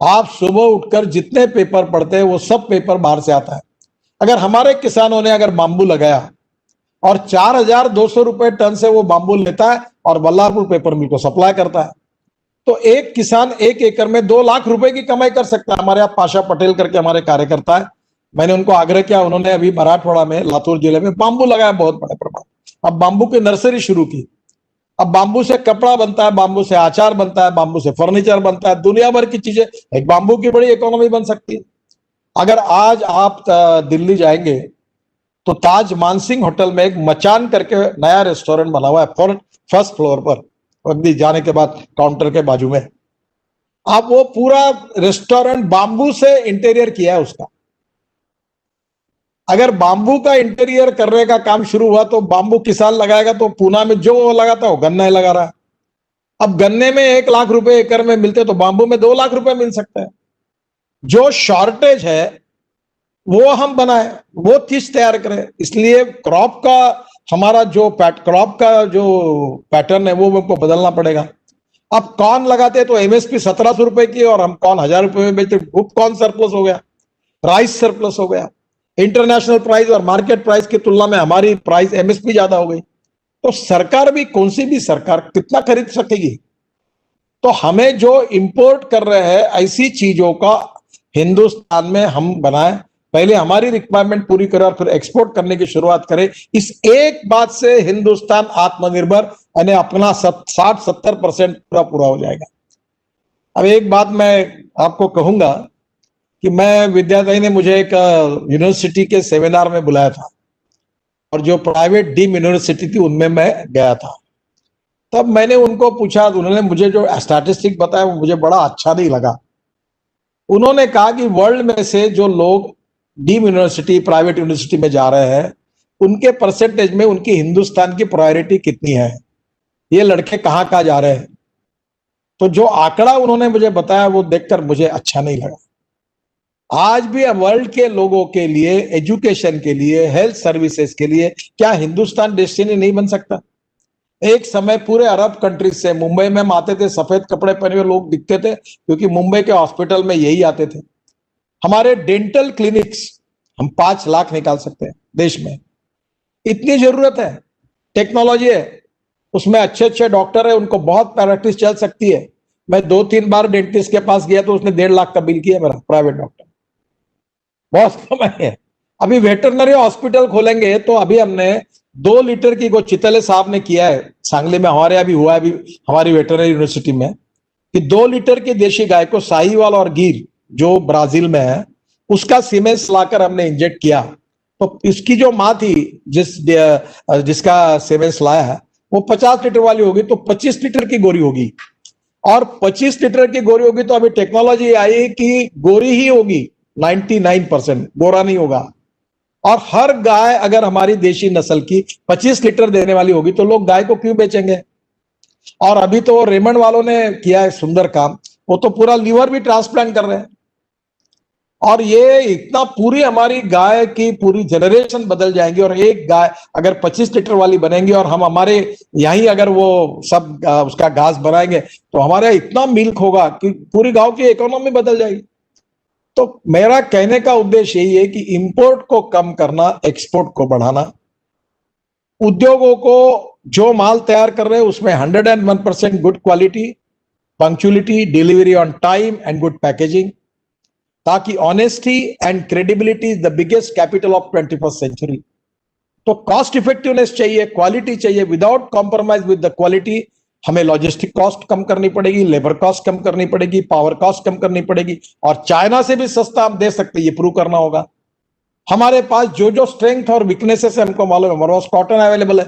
आप सुबह उठकर जितने पेपर पढ़ते हैं वो सब पेपर बाहर से आता है। अगर हमारे किसानों ने अगर बांबू लगाया और 4,200 रुपए टन से वो बांबू लेता है और बल्लारपुर पेपर मिल को सप्लाई करता है, तो एक किसान 1 एकड़ में 2 लाख रुपए की कमाई कर सकता है। हमारे यहाँ पाशा पटेल करके हमारे कार्यकर्ता है, मैंने उनको आग्रह किया, उन्होंने अभी मराठवाड़ा में लातूर जिले में बांबू लगाया बहुत बड़े प्रमाण। अब बांबू की नर्सरी शुरू की। अब बांबू से कपड़ा बनता है, बांबू से अचार बनता है, बांबू से फर्नीचर बनता है, दुनिया भर की चीजें, एक बांबू की बड़ी इकोनॉमी बन सकती है। अगर आज आप दिल्ली जाएंगे तो ताज मानसिंह होटल में एक मचान करके नया रेस्टोरेंट बना हुआ है, फर्स्ट फ्लोर पर, अभी जाने के बाद काउंटर के बाजू में। आप वो पूरा रेस्टोरेंट बांबू से इंटीरियर किया है उसका। अगर बांबू का इंटीरियर करने का काम शुरू हुआ तो बांबू किसान लगाएगा, तो पूना में जो लगाता है गन्ना ही लगा रहा है। अब गन्ने में 1 लाख रुपए एकड़ में मिलते तो बांबू में 2 लाख रुपए मिल सकता है। जो शॉर्टेज है वो हम बनाए, वो चीज तैयार करें। इसलिए क्रॉप का हमारा जो क्रॉप का जो पैटर्न है वो हमको बदलना पड़ेगा। अब कॉर्न लगाते तो एमएसपी 1,700 रुपए की और हम कॉर्न 1,000 रुपए में बेचते, कॉर्न सरप्लस हो गया, राइस सरप्लस हो गया। इंटरनेशनल प्राइस और मार्केट प्राइस की तुलना में हमारी प्राइस एमएसपी ज्यादा हो गई, तो सरकार भी, कौन सी भी सरकार कितना खरीद सकेगी? तो हमें जो इंपोर्ट कर रहे हैं ऐसी चीजों का हिंदुस्तान में हम बनाएं, पहले हमारी रिक्वायरमेंट पूरी करें और फिर एक्सपोर्ट करने की शुरुआत करें। इस एक बात से हिंदुस्तान आत्मनिर्भर यानी अपना 60-70% पूरा हो जाएगा। अब एक बात मैं आपको कहूंगा कि मैं, विद्यादाई ने मुझे एक यूनिवर्सिटी के सेमिनार में बुलाया था और जो प्राइवेट डीम यूनिवर्सिटी थी उनमें मैं गया था। तब मैंने उनको पूछा, उन्होंने मुझे जो स्टैटिस्टिक बताया वो मुझे बड़ा अच्छा नहीं लगा। उन्होंने कहा कि वर्ल्ड में से जो लोग डीम यूनिवर्सिटी, प्राइवेट यूनिवर्सिटी में जा रहे हैं, उनके परसेंटेज में उनकी हिंदुस्तान की प्रायोरिटी कितनी है, ये लड़के कहाँ कहाँ जा रहे हैं। तो जो आंकड़ा उन्होंने मुझे बताया वो देखकर मुझे अच्छा नहीं लगा। आज भी वर्ल्ड के लोगों के लिए, एजुकेशन के लिए, हेल्थ सर्विसेज के लिए क्या हिंदुस्तान डेस्टिनी नहीं बन सकता? एक समय पूरे अरब कंट्रीज से मुंबई में हम आते थे, सफेद कपड़े पहने हुए लोग दिखते थे क्योंकि मुंबई के हॉस्पिटल में यही आते थे। हमारे डेंटल क्लिनिक्स हम 5 लाख निकाल सकते हैं देश में, इतनी जरूरत है। टेक्नोलॉजी है, उसमें अच्छे अच्छे डॉक्टर है, उनको बहुत प्रैक्टिस चल सकती है। मैं 2-3 बार डेंटिस्ट के पास गया तो उसने 1.5 लाख का बिल किया मेरा, प्राइवेट डॉक्टर, बहुत कम है। अभी वेटरनरी हॉस्पिटल खोलेंगे तो अभी हमने 2 लीटर की, चितले साहब ने किया है सांगली में, हमारे अभी हुआ है अभी हमारी वेटरनरी यूनिवर्सिटी में, कि 2 लीटर की देशी गाय को साहीवाल और गिर जो ब्राजील में है उसका सीमेंस लाकर हमने इंजेक्ट किया, तो इसकी जो माँ थी जिसका सीमेंस लाया है वो 50 लीटर वाली होगी तो 25 लीटर की गोरी होगी, और 25 लीटर की गोरी होगी तो अभी टेक्नोलॉजी आई कि गोरी ही होगी, 99% गोरा नहीं होगा। और हर गाय अगर हमारी देशी नस्ल की 25 लीटर देने वाली होगी तो लोग गाय को क्यों बेचेंगे? और अभी तो रेमंड वालों ने किया है सुंदर काम, वो तो पूरा लीवर भी ट्रांसप्लांट कर रहे हैं। और ये इतना, पूरी हमारी गाय की पूरी जनरेशन बदल जाएंगी, और एक गाय अगर 25 लीटर वाली बनेंगी और हम हमारे यहीं अगर वो सब उसका घास बनाएंगे तो हमारे इतना मिल्क होगा कि पूरी गांव की इकोनॉमी बदल जाएगी। तो मेरा कहने का उद्देश्य यही है कि इंपोर्ट को कम करना, एक्सपोर्ट को बढ़ाना। उद्योगों को जो माल तैयार कर रहे हैं उसमें 101% good quality, punctuality, delivery on time and good packaging, ताकि honesty and credibility is the biggest capital of 21st century. तो कॉस्ट इफेक्टिवनेस चाहिए, क्वालिटी चाहिए, without compromise with the quality. हमें लॉजिस्टिक कॉस्ट कम करनी पड़ेगी, लेबर कॉस्ट कम करनी पड़ेगी, पावर कॉस्ट कम करनी पड़ेगी, और चाइना से भी सस्ता हम दे सकते हैं, ये प्रूव करना होगा। हमारे पास जो जो स्ट्रेंथ और वीकनेसेस है हमको मालूम है। हमारे पास कॉटन अवेलेबल है।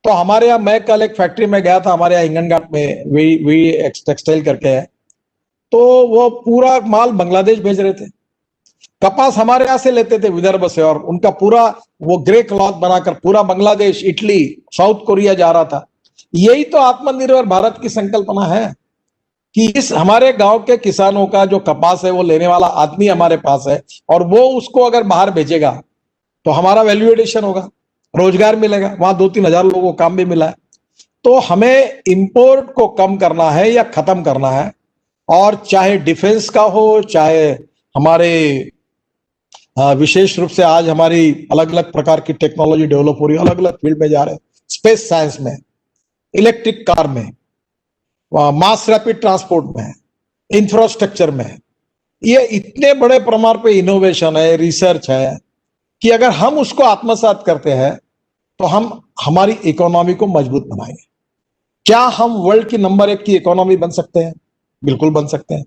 तो हमारे यहाँ, मैं कल एक फैक्ट्री में गया था, हमारे यहाँ हिंगनघाट में वी टेक्सटाइल करके है, तो वो पूरा माल बांग्लादेश भेज रहे थे। कपास हमारे यहाँ से लेते थे विदर्भ से, और उनका पूरा वो ग्रे क्लॉथ बनाकर पूरा बांग्लादेश, इटली, साउथ कोरिया जा रहा था। यही तो आत्मनिर्भर भारत की संकल्पना है कि इस हमारे गांव के किसानों का जो कपास है वो लेने वाला आदमी हमारे पास है, और वो उसको अगर बाहर भेजेगा तो हमारा वैल्यू एडिशन होगा, रोजगार मिलेगा, वहां 2-3 हजार लोगों को काम भी मिला है। तो हमें इंपोर्ट को कम करना है या खत्म करना है, और चाहे डिफेंस का हो, चाहे हमारे विशेष रूप से आज हमारी अलग अलग प्रकार की टेक्नोलॉजी डेवलप हो रही है, अलग अलग फील्ड में जा रहे हैं, स्पेस साइंस में, इलेक्ट्रिक कार में, मास रैपिड ट्रांसपोर्ट में, इंफ्रास्ट्रक्चर में, ये इतने बड़े प्रमाण पे इनोवेशन है, रिसर्च है, कि अगर हम उसको आत्मसात करते हैं तो हम हमारी इकोनॉमी को मजबूत बनाएंगे। क्या हम वर्ल्ड की नंबर 1 की इकोनॉमी बन सकते हैं? बिल्कुल बन सकते हैं।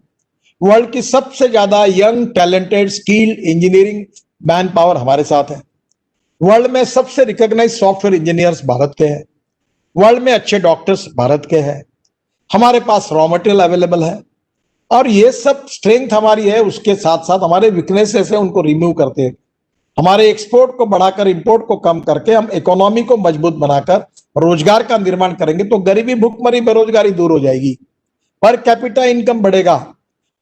वर्ल्ड की सबसे ज्यादा young, talented, skilled engineering man power हमारे साथ है। वर्ल्ड में सबसे रिकॉग्नाइज सॉफ्टवेयर इंजीनियर्स भारत के हैं। वर्ल्ड में अच्छे डॉक्टर्स भारत के हैं। हमारे पास रॉ मटेरियल अवेलेबल है, और ये सब स्ट्रेंथ हमारी है। उसके साथ साथ हमारे वीकनेसेस है, उनको रिमूव करते हैं। हमारे एक्सपोर्ट को बढ़ाकर इंपोर्ट को कम करके हम इकोनॉमी को मजबूत बनाकर रोजगार का निर्माण करेंगे, तो गरीबी, भुखमरी, बेरोजगारी दूर हो जाएगी, पर कैपिटा इनकम बढ़ेगा,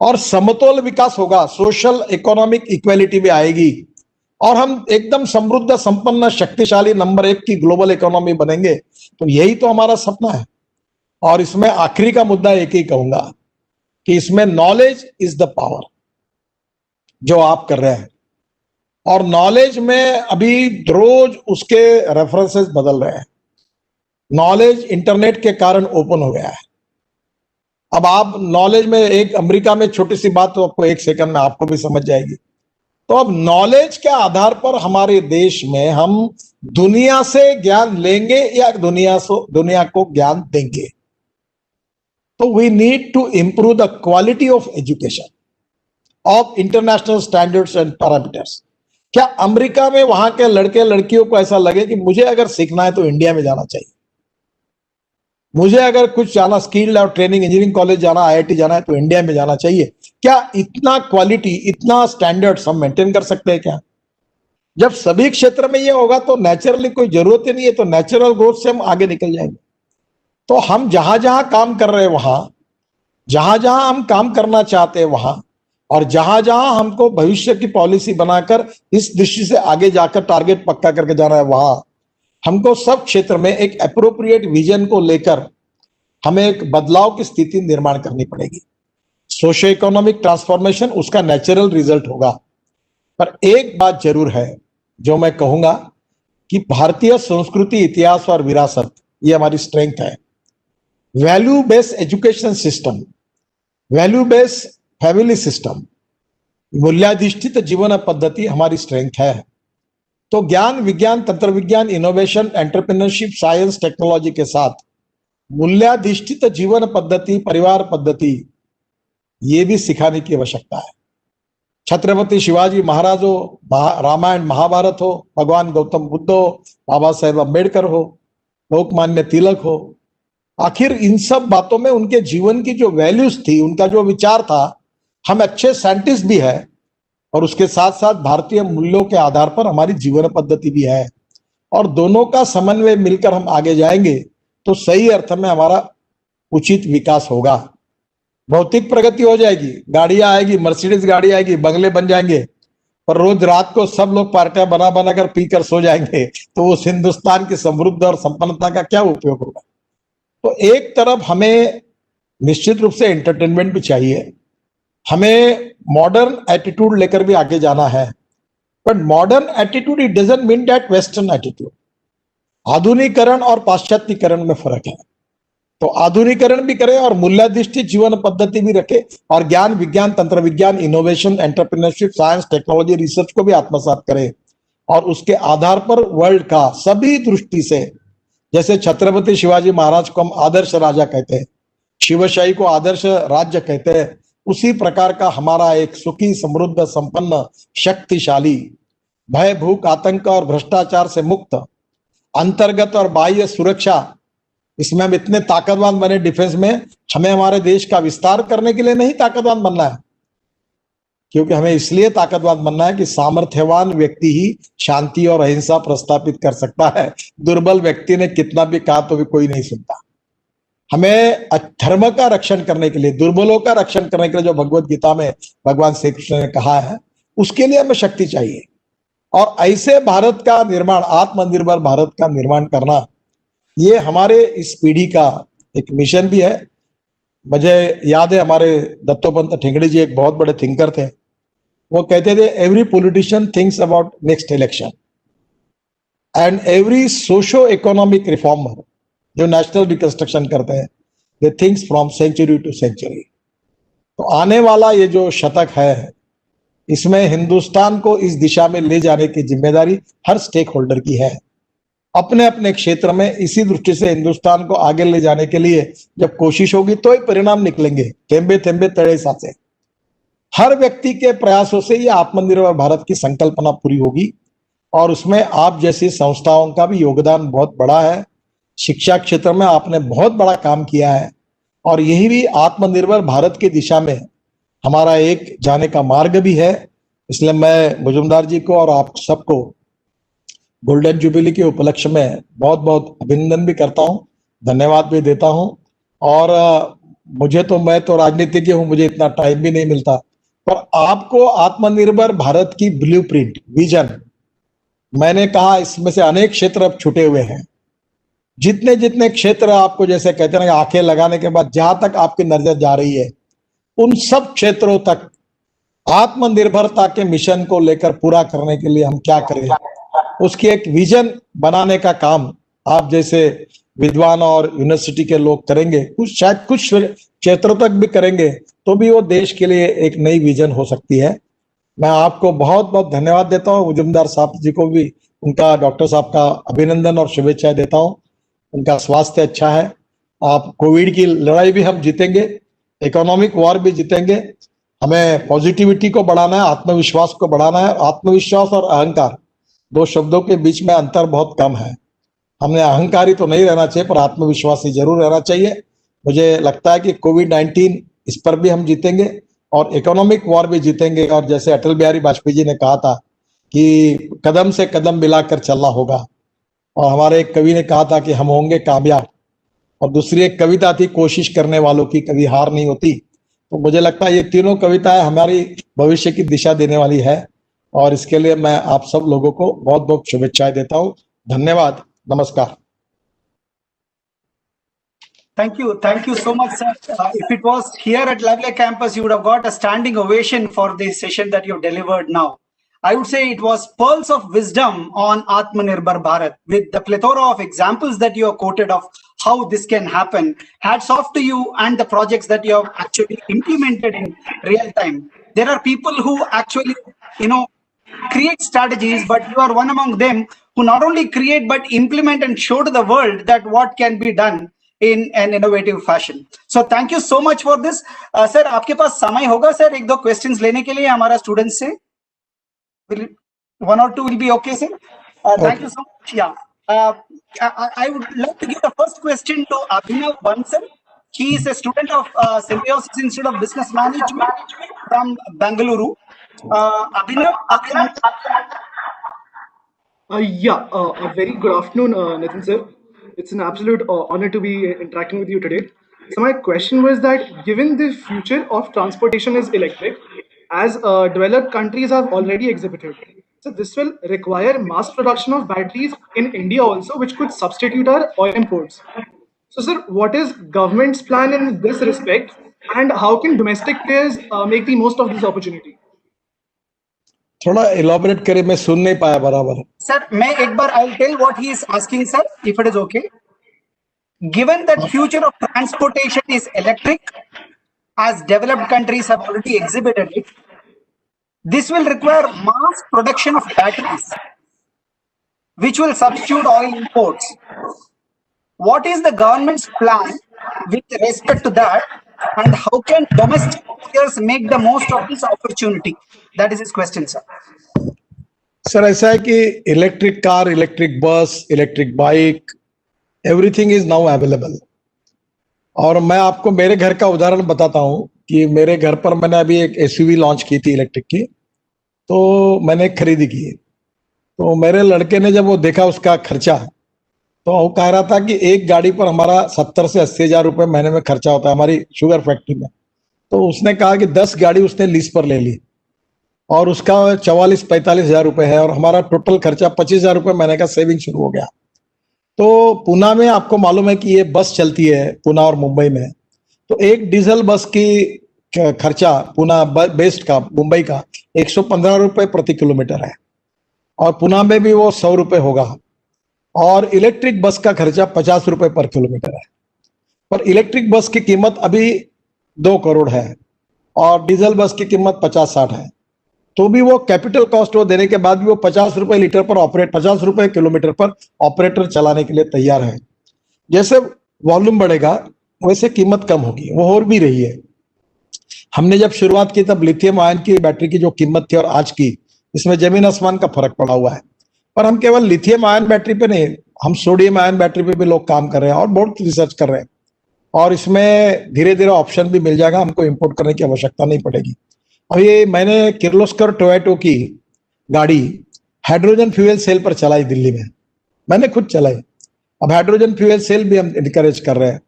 और समतोल विकास होगा, सोशल इकोनॉमिक इक्वेलिटी भी आएगी, और हम एकदम समृद्ध, संपन्न, शक्तिशाली नंबर 1 की ग्लोबल इकोनॉमी बनेंगे। तो यही तो हमारा सपना है। और इसमें आखिरी का मुद्दा एक ही कहूंगा कि इसमें नॉलेज इज द पावर, जो आप कर रहे हैं। और नॉलेज में अभी रोज उसके रेफरेंसेस बदल रहे हैं। नॉलेज इंटरनेट के कारण ओपन हो गया है। अब आप नॉलेज में, एक अमेरिका में छोटी सी बात तो आपको 1 सेकंड में आपको भी समझ जाएगी। तो अब नॉलेज के आधार पर हमारे देश में हम दुनिया से ज्ञान लेंगे या दुनिया को ज्ञान देंगे। तो we need to improve the quality of education of international standards and parameters. क्या अमेरिका में वहां के लड़के लड़कियों को ऐसा लगे कि मुझे अगर सीखना है तो इंडिया में जाना चाहिए, मुझे अगर कुछ जाना, स्किल और ट्रेनिंग, इंजीनियरिंग कॉलेज जाना, आईआईटी जाना है तो इंडिया में जाना चाहिए? क्या इतना क्वालिटी, इतना स्टैंडर्ड्स हम मेंटेन कर सकते हैं क्या? जब सभी क्षेत्र में ये होगा तो नेचुरली कोई जरूरत ही नहीं है, तो नेचुरल ग्रोथ से हम आगे निकल जाएंगे। तो हम जहां जहां काम कर रहे हैं वहां, जहां जहां हम काम करना चाहते हैं वहां, और जहां जहां हमको भविष्य की पॉलिसी बनाकर इस दृष्टि से आगे जाकर टारगेट पक्का करके जाना है, वहां हमको सब क्षेत्र में एक एप्रोप्रिएट विजन को लेकर हमें एक बदलाव की स्थिति निर्माण करनी पड़ेगी। सोशियो इकोनॉमिक ट्रांसफॉर्मेशन उसका नेचुरल रिजल्ट होगा। पर एक बात जरूर है जो मैं कहूंगा कि भारतीय संस्कृति, इतिहास और विरासत, ये हमारी स्ट्रेंथ है। Value based education system, value based family system, मूल्याधिष्ठित जीवन पद्धति हमारी स्ट्रेंथ है। तो ज्ञान, विज्ञान, तंत्र विज्ञान, इनोवेशन, एंटरप्रेन्योरशिप, साइंस, टेक्नोलॉजी के साथ मूल्याधिष्ठित जीवन पद्धति, परिवार पद्धति, ये भी सिखाने की आवश्यकता है। छत्रपति शिवाजी महाराज हो, रामायण महाभारत हो, भगवान गौतम बुद्ध हो, बाबा साहेब अम्बेडकर हो, लोकमान्य तिलक हो, आखिर इन सब बातों में उनके जीवन की जो वैल्यूज थी, उनका जो विचार था, हम अच्छे साइंटिस्ट भी है, और उसके साथ साथ भारतीय मूल्यों के आधार पर हमारी जीवन पद्धति भी है, और दोनों का समन्वय मिलकर हम आगे जाएंगे तो सही अर्थ में हमारा उचित विकास होगा। भौतिक प्रगति हो जाएगी, गाड़ियां आएगी, मर्सिडीज गाड़ी आएगी, बंगले बन जाएंगे, पर रोज रात को सब लोग पार्टियां बना बनाकर पीकर सो जाएंगे, तो उस हिंदुस्तान की समृद्ध और संपन्नता का क्या उपयोग होगा? तो एक तरफ हमें निश्चित रूप से एंटरटेनमेंट भी चाहिए, हमें मॉडर्न एटीट्यूड लेकर भी आगे जाना है, but modern attitude it doesn't mean that western attitude. आधुनिकरण और पाश्चात्यकरण में फर्क है। तो आधुनिकरण भी करें और मूल्याधिष्ठित जीवन पद्धति भी रखे और ज्ञान, विज्ञान, तंत्र विज्ञान, innovation, entrepreneurship, science, technology, research को भी आत्मसात करें और उसके आधार पर वर्ल्ड का सभी दृष्टि से, जैसे छत्रपति शिवाजी महाराज को हम आदर्श राजा कहते हैं, शिवशाही को आदर्श राज्य कहते हैं, उसी प्रकार का हमारा एक सुखी, समृद्ध, संपन्न, शक्तिशाली, भय, भूख, आतंक और भ्रष्टाचार से मुक्त, अंतर्गत और बाह्य सुरक्षा, इसमें हम इतने ताकतवान बने डिफेंस में, हमें हमारे देश का विस्तार करने के लिए नहीं ताकतवान बनना है, क्योंकि हमें इसलिए ताकतवान बनना है कि सामर्थ्यवान व्यक्ति ही शांति और अहिंसा प्रस्थापित कर सकता है। दुर्बल व्यक्ति ने कितना भी कहा तो भी कोई नहीं सुनता। हमें धर्म का रक्षण करने के लिए, दुर्बलों का रक्षण करने के लिए जो भगवत गीता में भगवान श्री कृष्ण ने कहा है, उसके लिए हमें शक्ति चाहिए। और ऐसे भारत का निर्माण, आत्मनिर्भर भारत का निर्माण करना, ये हमारे इस पीढ़ी का एक मिशन भी है। मुझे याद है हमारे दत्तोपंत ठेंगड़ी जी एक बहुत बड़े थिंकर थे। वो कहते थे every politician thinks about next election and every socio economic reformer जो नेशनल रिकंस्ट्रक्शन करते हैं, they thinks from century to century. तो आने वाला ये जो शतक है, इसमें हिंदुस्तान को इस दिशा में ले जाने की जिम्मेदारी हर स्टेक होल्डर की है, अपने अपने क्षेत्र में। इसी दृष्टि से हिंदुस्तान को आगे ले जाने के लिए जब कोशिश होगी तो ही परिणाम निकलेंगे, थेंबे थेंबे तड़े साथे। हर व्यक्ति के प्रयासों से ये आत्मनिर्भर भारत की संकल्पना पूरी होगी और उसमें आप जैसी संस्थाओं का भी योगदान बहुत बड़ा है। शिक्षा क्षेत्र में आपने बहुत बड़ा काम किया है और यही भी आत्मनिर्भर भारत की दिशा में हमारा एक जाने का मार्ग भी है। इसलिए मैं मुजुमदार जी को और आप सबको गोल्डन जुबिली के उपलक्ष्य में बहुत बहुत अभिनंदन भी करता हूं, धन्यवाद भी देता हूं। और मैं तो राजनीतिज्ञ हूं, मुझे इतना टाइम भी नहीं मिलता, पर आपको आत्मनिर्भर भारत की ब्लूप्रिंट, विजन, मैंने कहा इसमें से अनेक क्षेत्र अब छूटे हुए हैं। जितने जितने क्षेत्र आपको, जैसे कहते हैं ना, आंखें लगाने के बाद जहां तक आपकी नजर जा रही है, उन सब क्षेत्रों तक आत्मनिर्भरता के मिशन को लेकर पूरा करने के लिए हम क्या करें, उसकी एक विजन बनाने का काम आप जैसे विद्वान और यूनिवर्सिटी के लोग करेंगे। शायद कुछ क्षेत्रों तक भी करेंगे तो भी वो देश के लिए एक नई विजन हो सकती है। मैं आपको बहुत बहुत धन्यवाद देता हूँ। मुजुमदार साहब जी को भी, उनका, डॉक्टर साहब का अभिनंदन और शुभेच्छाएं देता हूँ। उनका स्वास्थ्य अच्छा है। आप कोविड की लड़ाई भी हम जीतेंगे, इकोनॉमिक वॉर भी जीतेंगे। हमें पॉजिटिविटी को बढ़ाना है, आत्मविश्वास को बढ़ाना है। आत्मविश्वास और अहंकार, दो शब्दों के बीच में अंतर बहुत कम है। हमने अहंकारी तो नहीं रहना चाहिए, पर आत्मविश्वासी जरूर रहना चाहिए। मुझे लगता है कि कोविड-19 इस पर भी हम जीतेंगे और इकोनॉमिक वॉर भी जीतेंगे। और जैसे अटल बिहारी वाजपेयी जी ने कहा था कि कदम से कदम मिलाकर चलना होगा, और हमारे एक कवि ने कहा था कि हम होंगे कामयाब, और दूसरी एक कविता थी, कोशिश करने वालों की कभी हार नहीं होती। तो मुझे लगता है ये तीनों कविताएं हमारी भविष्य की दिशा देने वाली है, और इसके लिए मैं आप सब लोगों को बहुत बहुत शुभेच्छाएं देता हूं। धन्यवाद, नमस्कार।
Thank you so much, sir. If it was here at Lavia campus, you would have got a standing ovation for this session that you delivered now. I would say it was pearls of wisdom on Atmanirbhar Bharat, with the plethora of examples that you have quoted of how this can happen. Hats off to you and the projects that you have actually implemented in real time. There are people who actually, create strategies, but you are one among them who not only create but implement and show to the world that what can be done in an innovative fashion. So thank you so much for this. Sir, आपके पास समय होगा sir एक दो questions लेने के लिए हमारा students से? One or two will be okay, sir? Thank you so much. Yeah. I would like to give the first question to Abhinav Bansal. He is a student of Symbiosis Institute of Business Management from Bangalore. Abhinav,
a very good afternoon, Nitin sir. It's an absolute honor to be interacting with you today. So my question was that given the future of transportation is electric, as developed countries have already exhibited, so this will require mass production of batteries in India also, which could substitute our oil imports. So sir, what is government's plan in this respect? And how can domestic players make the most of this opportunity?
थोड़ा इलाबोरेट करें, मैं सुन नहीं पाया बराबर।
सर मैं एक बार I will tell what he is asking sir, if it is okay. Given that future of transportation is electric, as developed countries have already exhibited it, this will require mass production of batteries, which will substitute oil imports. What is the government's plan with respect to that, and how can domestic players make the most of this opportunity? That is his question, sir.
Sir ऐसा है कि electric car, electric bus, electric bike, everything is now available. और मैं आपको मेरे घर का उदाहरण बताता हूं कि मेरे घर पर मैंने अभी एक एसयूवी लॉन्च की थी इलेक्ट्रिक की, तो मैंने खरीदी की। तो मेरे लड़के ने जब वो देखा उसका खर्चा, तो वो कह रहा था कि एक गाड़ी पर हमारा 70 से 80 हजार रुपए महीने में खर्चा होता है हमारी शुगर फैक्ट्री में। तो उसने कहा कि 10 गाड़ी उसने लीज पर ले ली और उसका 44-45 हजार रुपए है, और हमारा टोटल खर्चा 25 हजार रुपए महीने का सेविंग शुरू हो गया। तो पुणे में आपको मालूम है कि ये बस चलती है पुणे और मुंबई में, तो एक डीजल बस की खर्चा पुणे बेस्ड का, मुंबई का 115 रुपए प्रति किलोमीटर है, और पुणे में भी वो 100 रुपए होगा। और इलेक्ट्रिक बस का खर्चा 50 रुपए पर किलोमीटर है। पर इलेक्ट्रिक बस की कीमत अभी 2 करोड़ है और डीजल बस की कीमत 50-60 है। तो भी वो कैपिटल कॉस्ट वो देने के बाद भी वो 50 रुपए लीटर पर ऑपरेट, 50 रुपए किलोमीटर पर ऑपरेटर चलाने के लिए तैयार है। जैसे वॉल्यूम बढ़ेगा वैसे कीमत कम होगी, वो हो भी रही है। हमने जब शुरुआत की तब लिथियम आयन की बैटरी की जो कीमत थी और आज की, इसमें जमीन आसमान का फर्क पड़ा हुआ है। पर हम केवल लिथियम आयन बैटरी पे नहीं, हम सोडियम आयन बैटरी पे भी लोग काम कर रहे हैं और बहुत रिसर्च कर रहे हैं, और इसमें धीरे धीरे ऑप्शन भी मिल जाएगा, हमको इंपोर्ट करने की आवश्यकता नहीं पड़ेगी। और ये मैंने किर्लोस्कर टोयोटो की गाड़ी हाइड्रोजन फ्यूल सेल पर चलाई दिल्ली में, मैंने खुद चलाई। अब हाइड्रोजन फ्यूल सेल भी हम इनकरेज कर रहे हैं,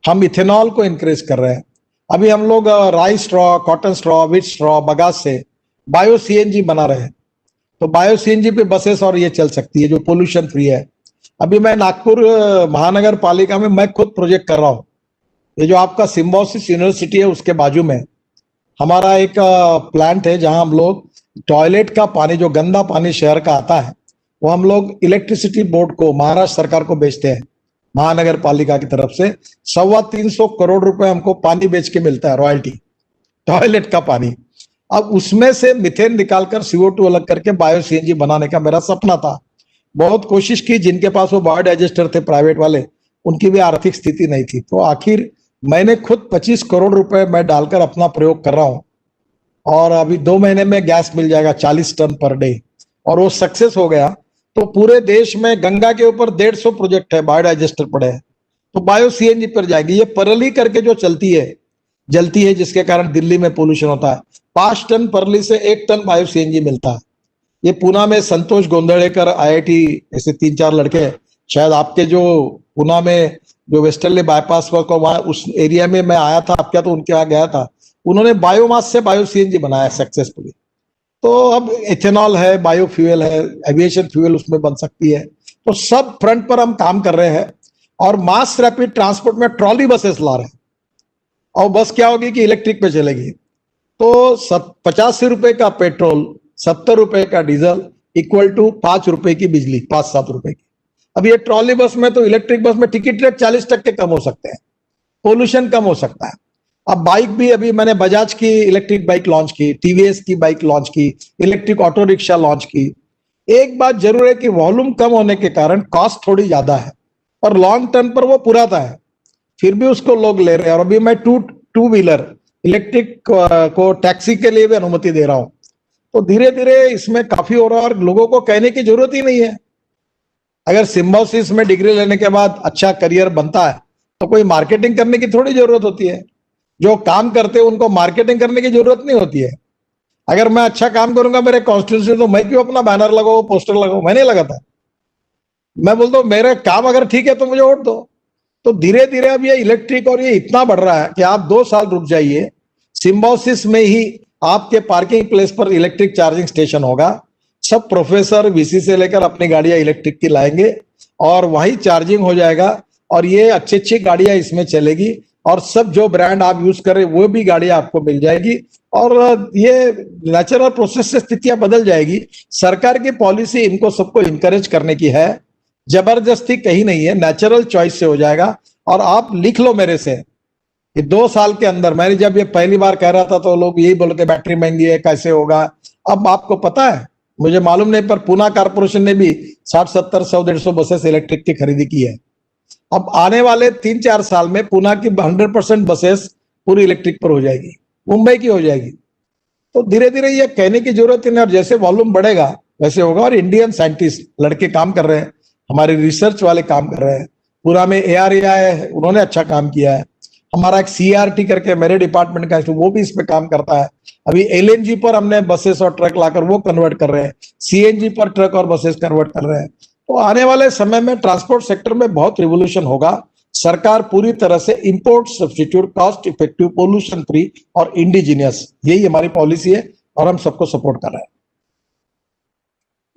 हम इथेनॉल को इनकरेज कर रहे हैं। अभी हम लोग rice straw, cotton straw, wheat straw, bagasse से बायो सीएनजी बना रहे हैं। तो बायो सीएनजी पे बसेस और ये चल सकती है जो पोल्यूशन फ्री है। अभी मैं नागपुर महानगर पालिका में मैं खुद प्रोजेक्ट कर रहा हूँ। ये जो आपका सिम्बायोसिस यूनिवर्सिटी है उसके बाजू में हमारा एक प्लांट है जहां हम लोग टॉयलेट का पानी, जो गंदा पानी शहर का आता है, वो हम लोग इलेक्ट्रिसिटी बोर्ड को, महाराष्ट्र सरकार को बेचते हैं। महानगर पालिका की तरफ से 325 करोड़ रुपए हमको पानी बेच के मिलता है, रॉयल्टी, टॉयलेट का पानी। अब उसमें से मिथेन निकालकर CO2 अलग करके बायो सीएनजी बनाने का मेरा सपना था। बहुत कोशिश की, जिनके पास वो बायोडाइजेस्टर थे प्राइवेट वाले, उनकी भी आर्थिक स्थिति नहीं थी। तो आखिर मैंने खुद 25 करोड़ रुपए मैं डालकर अपना प्रयोग कर रहा हूं, और अभी 2 महीने में गैस मिल जाएगा 40 टन पर डे, और वो सक्सेस हो गया। तो पूरे देश में गंगा के ऊपर 150 प्रोजेक्ट है, बायोडाइजेस्टर पड़े हैं, तो बायो सीएनजी पर जाएगी। ये परली करके जो जलती है, जिसके कारण दिल्ली में पोल्यूशन होता है। 5 टन परली से 1 टन बायो सीएनजी मिलता है। ये पुणे में संतोष गोंदड़ेकर IIT, ऐसे 3-4 लड़के, शायद आपके जो पुणे में जो वेस्टर्नली बाईपास पर को वहां उस एरिया में मैं आया था आपका, तो उनके यहाँ गया था, उन्होंने बायोमास से बायो सीएनजी बनाया सक्सेसफुली। तो अब इथेनॉल है, बायोफ्यूल है, एविएशन फ्यूल उसमें बन सकती है। तो सब फ्रंट पर हम काम कर रहे हैं, और मास रैपिड ट्रांसपोर्ट में ट्रॉली बसेस ला रहे हैं। और बस क्या होगी कि इलेक्ट्रिक पे चलेगी। तो 85 रुपए का पेट्रोल, 70 रुपए का डीजल इक्वल टू 5 रुपए की बिजली, 5-7 रुपए की। अब ये ट्रॉली बस में, तो इलेक्ट्रिक बस में टिकट रेट 40% कम हो सकते हैं, पोल्यूशन कम हो सकता है। अब बाइक भी, अभी मैंने बजाज की इलेक्ट्रिक बाइक लॉन्च की, TVS की बाइक लॉन्च की, इलेक्ट्रिक ऑटो रिक्शा लॉन्च की। एक बात जरूर है कि वॉल्यूम कम होने के कारण कॉस्ट थोड़ी ज्यादा है, और लॉन्ग टर्म पर वो पुराता है, फिर भी उसको लोग ले रहे हैं। और अभी मैं टू व्हीलर इलेक्ट्रिक को टैक्सी के लिए भी अनुमति दे रहा हूं। तो धीरे धीरे इसमें काफी हो रहा है, और लोगों को कहने की जरूरत ही नहीं है। अगर सिम्बायोसिस में डिग्री लेने के बाद अच्छा करियर बनता है तो कोई मार्केटिंग करने की थोड़ी जरूरत होती है। जो काम करते हैं उनको मार्केटिंग करने की जरूरत नहीं होती है। अगर मैं अच्छा काम करूंगा मेरे कॉन्स्टिट्यूंसी, तो मैं क्यों अपना बैनर लगाओ, पोस्टर लगाओ? मैं नहीं लगाता। मैं बोलता हूँ मेरा काम अगर ठीक है तो मुझे वोट दो। तो धीरे धीरे अब ये इलेक्ट्रिक और ये इतना बढ़ रहा है कि आप 2 साल रुक जाइए, सिम्बायोसिस में ही आपके पार्किंग प्लेस पर इलेक्ट्रिक चार्जिंग स्टेशन होगा। सब प्रोफेसर VC से लेकर अपनी गाड़ियां इलेक्ट्रिक की लाएंगे और वहीं चार्जिंग हो जाएगा, और ये अच्छी अच्छी गाड़ियां इसमें चलेगी, और सब जो ब्रांड आप यूज कर रहे हैं वो भी गाड़ी आपको मिल जाएगी। और ये नेचुरल प्रोसेस से स्थितियां बदल जाएगी। सरकार की पॉलिसी इनको सबको इंकरेज करने की है, जबरदस्ती कहीं नहीं है, नेचुरल चॉइस से हो जाएगा। और आप लिख लो मेरे से कि 2 साल के अंदर, मैंने जब ये पहली बार कह रहा था तो लोग यही बोलते बैटरी महंगी है, कैसे होगा। अब आपको पता है, मुझे मालूम नहीं, पर पूना कारपोरेशन ने भी 60, 70, 100, 150 बसेस इलेक्ट्रिक की खरीदी की है। अब आने वाले 3-4 साल में पूना की 100% बसेस पूरी इलेक्ट्रिक पर हो जाएगी, मुंबई की हो जाएगी। तो धीरे धीरे ये कहने की जरूरत नहीं, और जैसे वॉल्यूम बढ़ेगा वैसे होगा। और इंडियन साइंटिस्ट लड़के काम कर रहे हैं, हमारे रिसर्च वाले काम कर रहे हैं। पूरा में ARAI है, उन्होंने अच्छा काम किया है। हमारा एक CRT करके मेरे डिपार्टमेंट का है, वो भी इस पे काम करता है। अभी LNG पर हमने बसेस और ट्रक लाकर वो कन्वर्ट कर रहे हैं, CNG पर ट्रक और बसेस कन्वर्ट कर रहे हैं। तो आने वाले समय में ट्रांसपोर्ट सेक्टर में बहुत रिवोल्यूशन होगा। सरकार पूरी तरह से import substitute, cost effective, pollution free और इंडिजिनियस, यही हमारी पॉलिसी है और हम सबको सपोर्ट कर रहे हैं।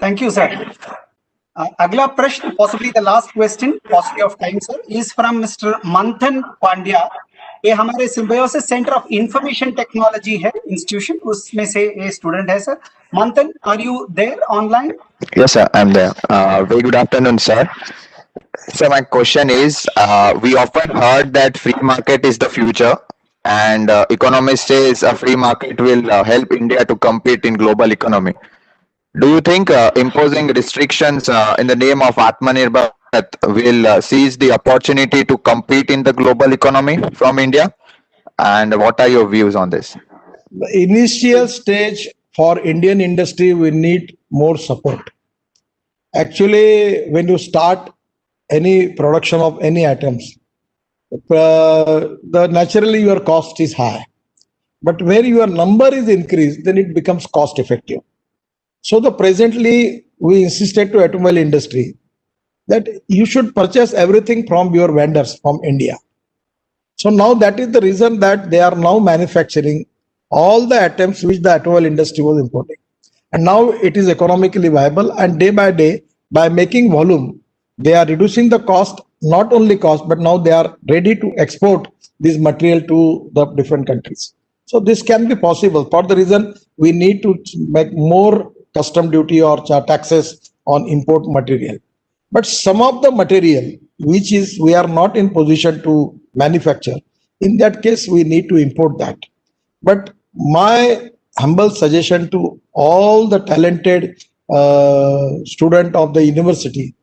Thank you sir. अगला प्रश्न, possibly the last question, possibly of time sir, is from mister Manthan Pandya. ये हमारे Symbiosis centre of information technology है इंस्टीट्यूशन, उसमें से ये स्टूडेंट है sir. Manthan, are you there online?
Yes, sir, I'm there. Very good afternoon, sir. So my question is, we often heard that free market is the future, and economists says a free market will help India to compete in global economy. Do you think imposing restrictions in the name of Atmanirbhar Bharat will seize the opportunity to compete in the global economy from India? And what are your views on this?
The initial stage for Indian industry, we need more support. Actually, when you start any production of any items, naturally your cost is high. But where your number is increased, then it becomes cost effective. So presently we insisted to automobile industry that you should purchase everything from your vendors from India. So now that is the reason that they are now manufacturing all the items which the automobile industry was importing. And now it is economically viable, and day by day, by making volume, they are reducing the cost, not only cost, but now they are ready to export this material to the different countries. So this can be possible. For the reason we need to make more custom duty or taxes on import material. But some of the material which is we are not in position to manufacture, in that case we need to import that. But my humble suggestion to all the talented student of the university,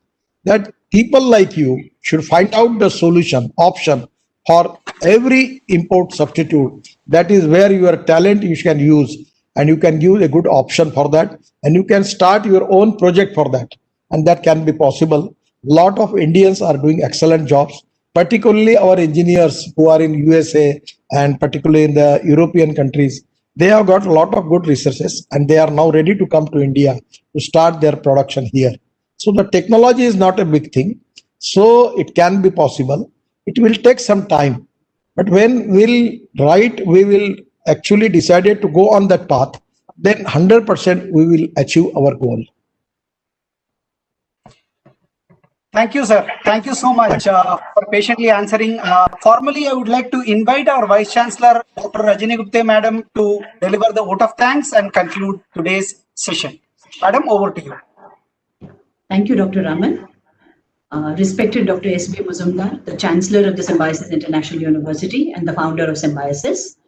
that people like you should find out the solution, option for every import substitute. That is where your talent you can use, and you can use a good option for that, and you can start your own project for that, and that can be possible. Lot of Indians are doing excellent jobs, particularly our engineers who are in USA and particularly in the European countries. They have got a lot of good resources, and they are now ready to come to India to start their production here. So the technology is not a big thing. So it can be possible. It will take some time. But when we will actually decided to go on that path, then 100% we will achieve our goal.
Thank you, sir. Thank you so much for patiently answering. Formally, I would like to invite our Vice Chancellor, Dr. Rajani Gupte, Madam, to deliver the vote of thanks and conclude today's session. Madam, over to you.
Thank you, Dr. Raman. Respected Dr. S.B. Muzumdar, the Chancellor of the Symbiosis International University and the founder of Symbiosis,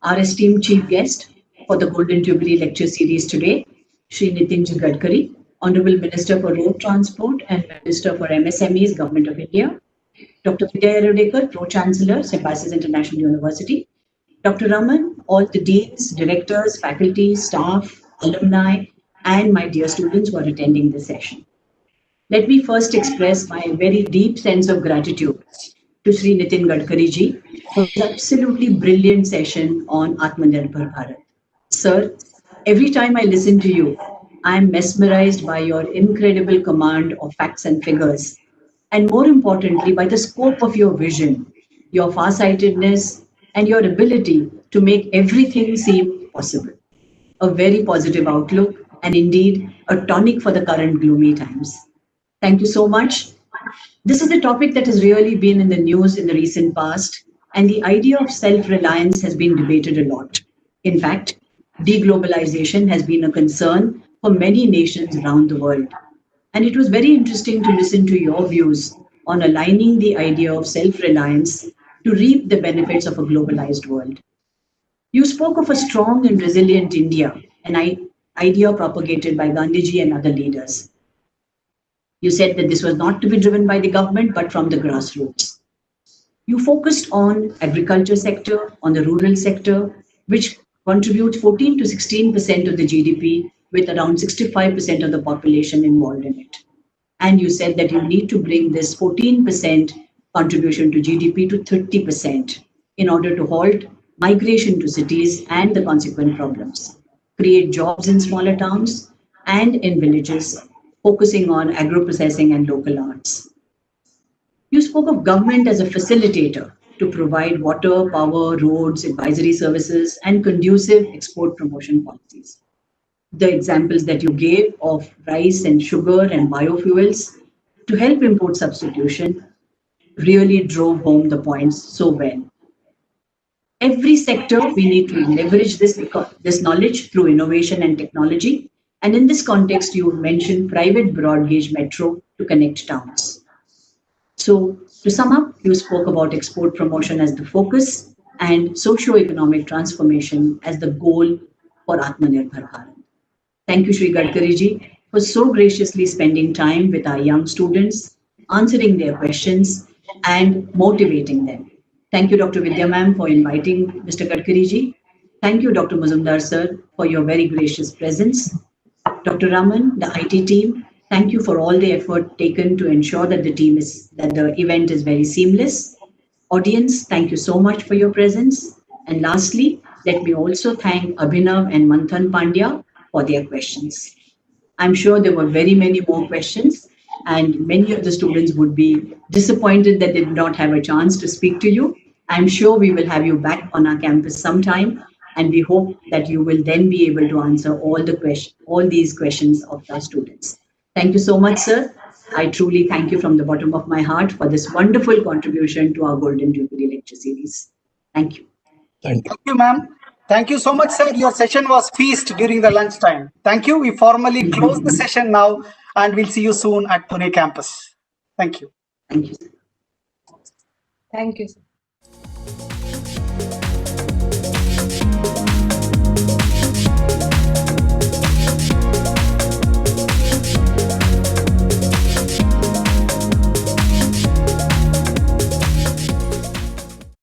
our esteemed Chief Guest for the Golden Jubilee Lecture Series today, Shri Nitin Gadkari, Honorable Minister for Road Transport and Minister for MSMEs, Government of India, Dr. Vidya Eravdekar, Pro-Chancellor, Symbiosis International University, Dr. Raman, all the deans, directors, faculty, staff, alumni, and my dear students who are attending this session. Let me first express my very deep sense of gratitude to Shri Nitin Gadkari ji for his absolutely brilliant session on Atmanirbhar Bharat. Sir, every time I listen to you, I am mesmerized by your incredible command of facts and figures, and more importantly, by the scope of your vision, your farsightedness, and your ability to make everything seem possible. A very positive outlook, and indeed a tonic for the current gloomy times. Thank you so much. This is a topic that has really been in the news in the recent past, and the idea of self-reliance has been debated a lot. In fact, deglobalization has been a concern for many nations around the world. And it was very interesting to listen to your views on aligning the idea of self-reliance to reap the benefits of a globalized world. You spoke of a strong and resilient India, an idea propagated by Gandhiji and other leaders. You said that this was not to be driven by the government, but from the grassroots. You focused on agriculture sector, on the rural sector, which contributes 14 to 16% of the GDP, with around 65% of the population involved in it. And you said that you need to bring this 14% contribution to GDP to 30% in order to halt migration to cities and the consequent problems, create jobs in smaller towns and in villages, focusing on agro-processing and local arts. You spoke of government as a facilitator to provide water, power, roads, advisory services, and conducive export promotion policies. The examples that you gave of rice and sugar and biofuels to help import substitution really drove home the points so well. Every sector, we need to leverage this knowledge through innovation and technology. And in this context, you mentioned private broad gauge metro to connect towns. So to sum up, you spoke about export promotion as the focus and socio-economic transformation as the goal for Atmanirbhar Bharat. Thank you, Shri Gadkari ji, for so graciously spending time with our young students, answering their questions and motivating them. Thank you, Dr. Vidya ma'am, for inviting Mr. Gadkari ji. Thank you, Dr. Muzumdar sir, for your very gracious presence. Dr. Raman, the IT team, thank you for all the effort taken to ensure that the event is very seamless. Audience, thank you so much for your presence. And lastly, let me also thank Abhinav and Manthan Pandya for their questions. I'm sure there were very many more questions, and many of the students would be disappointed that they did not have a chance to speak to you. I'm sure we will have you back on our campus sometime, and we hope that you will then be able to answer all these questions of our students. Thank you so much, sir. I truly thank you from the bottom of my heart for this wonderful contribution to our Golden Jubilee lecture series. Thank you.
Thank you.
Thank you, ma'am. Thank you so much, sir. Your session was feast during the lunchtime. Thank you. We formally close the session now, and we'll see you soon at Pune campus. Thank you.
Thank you.
Thank you, sir.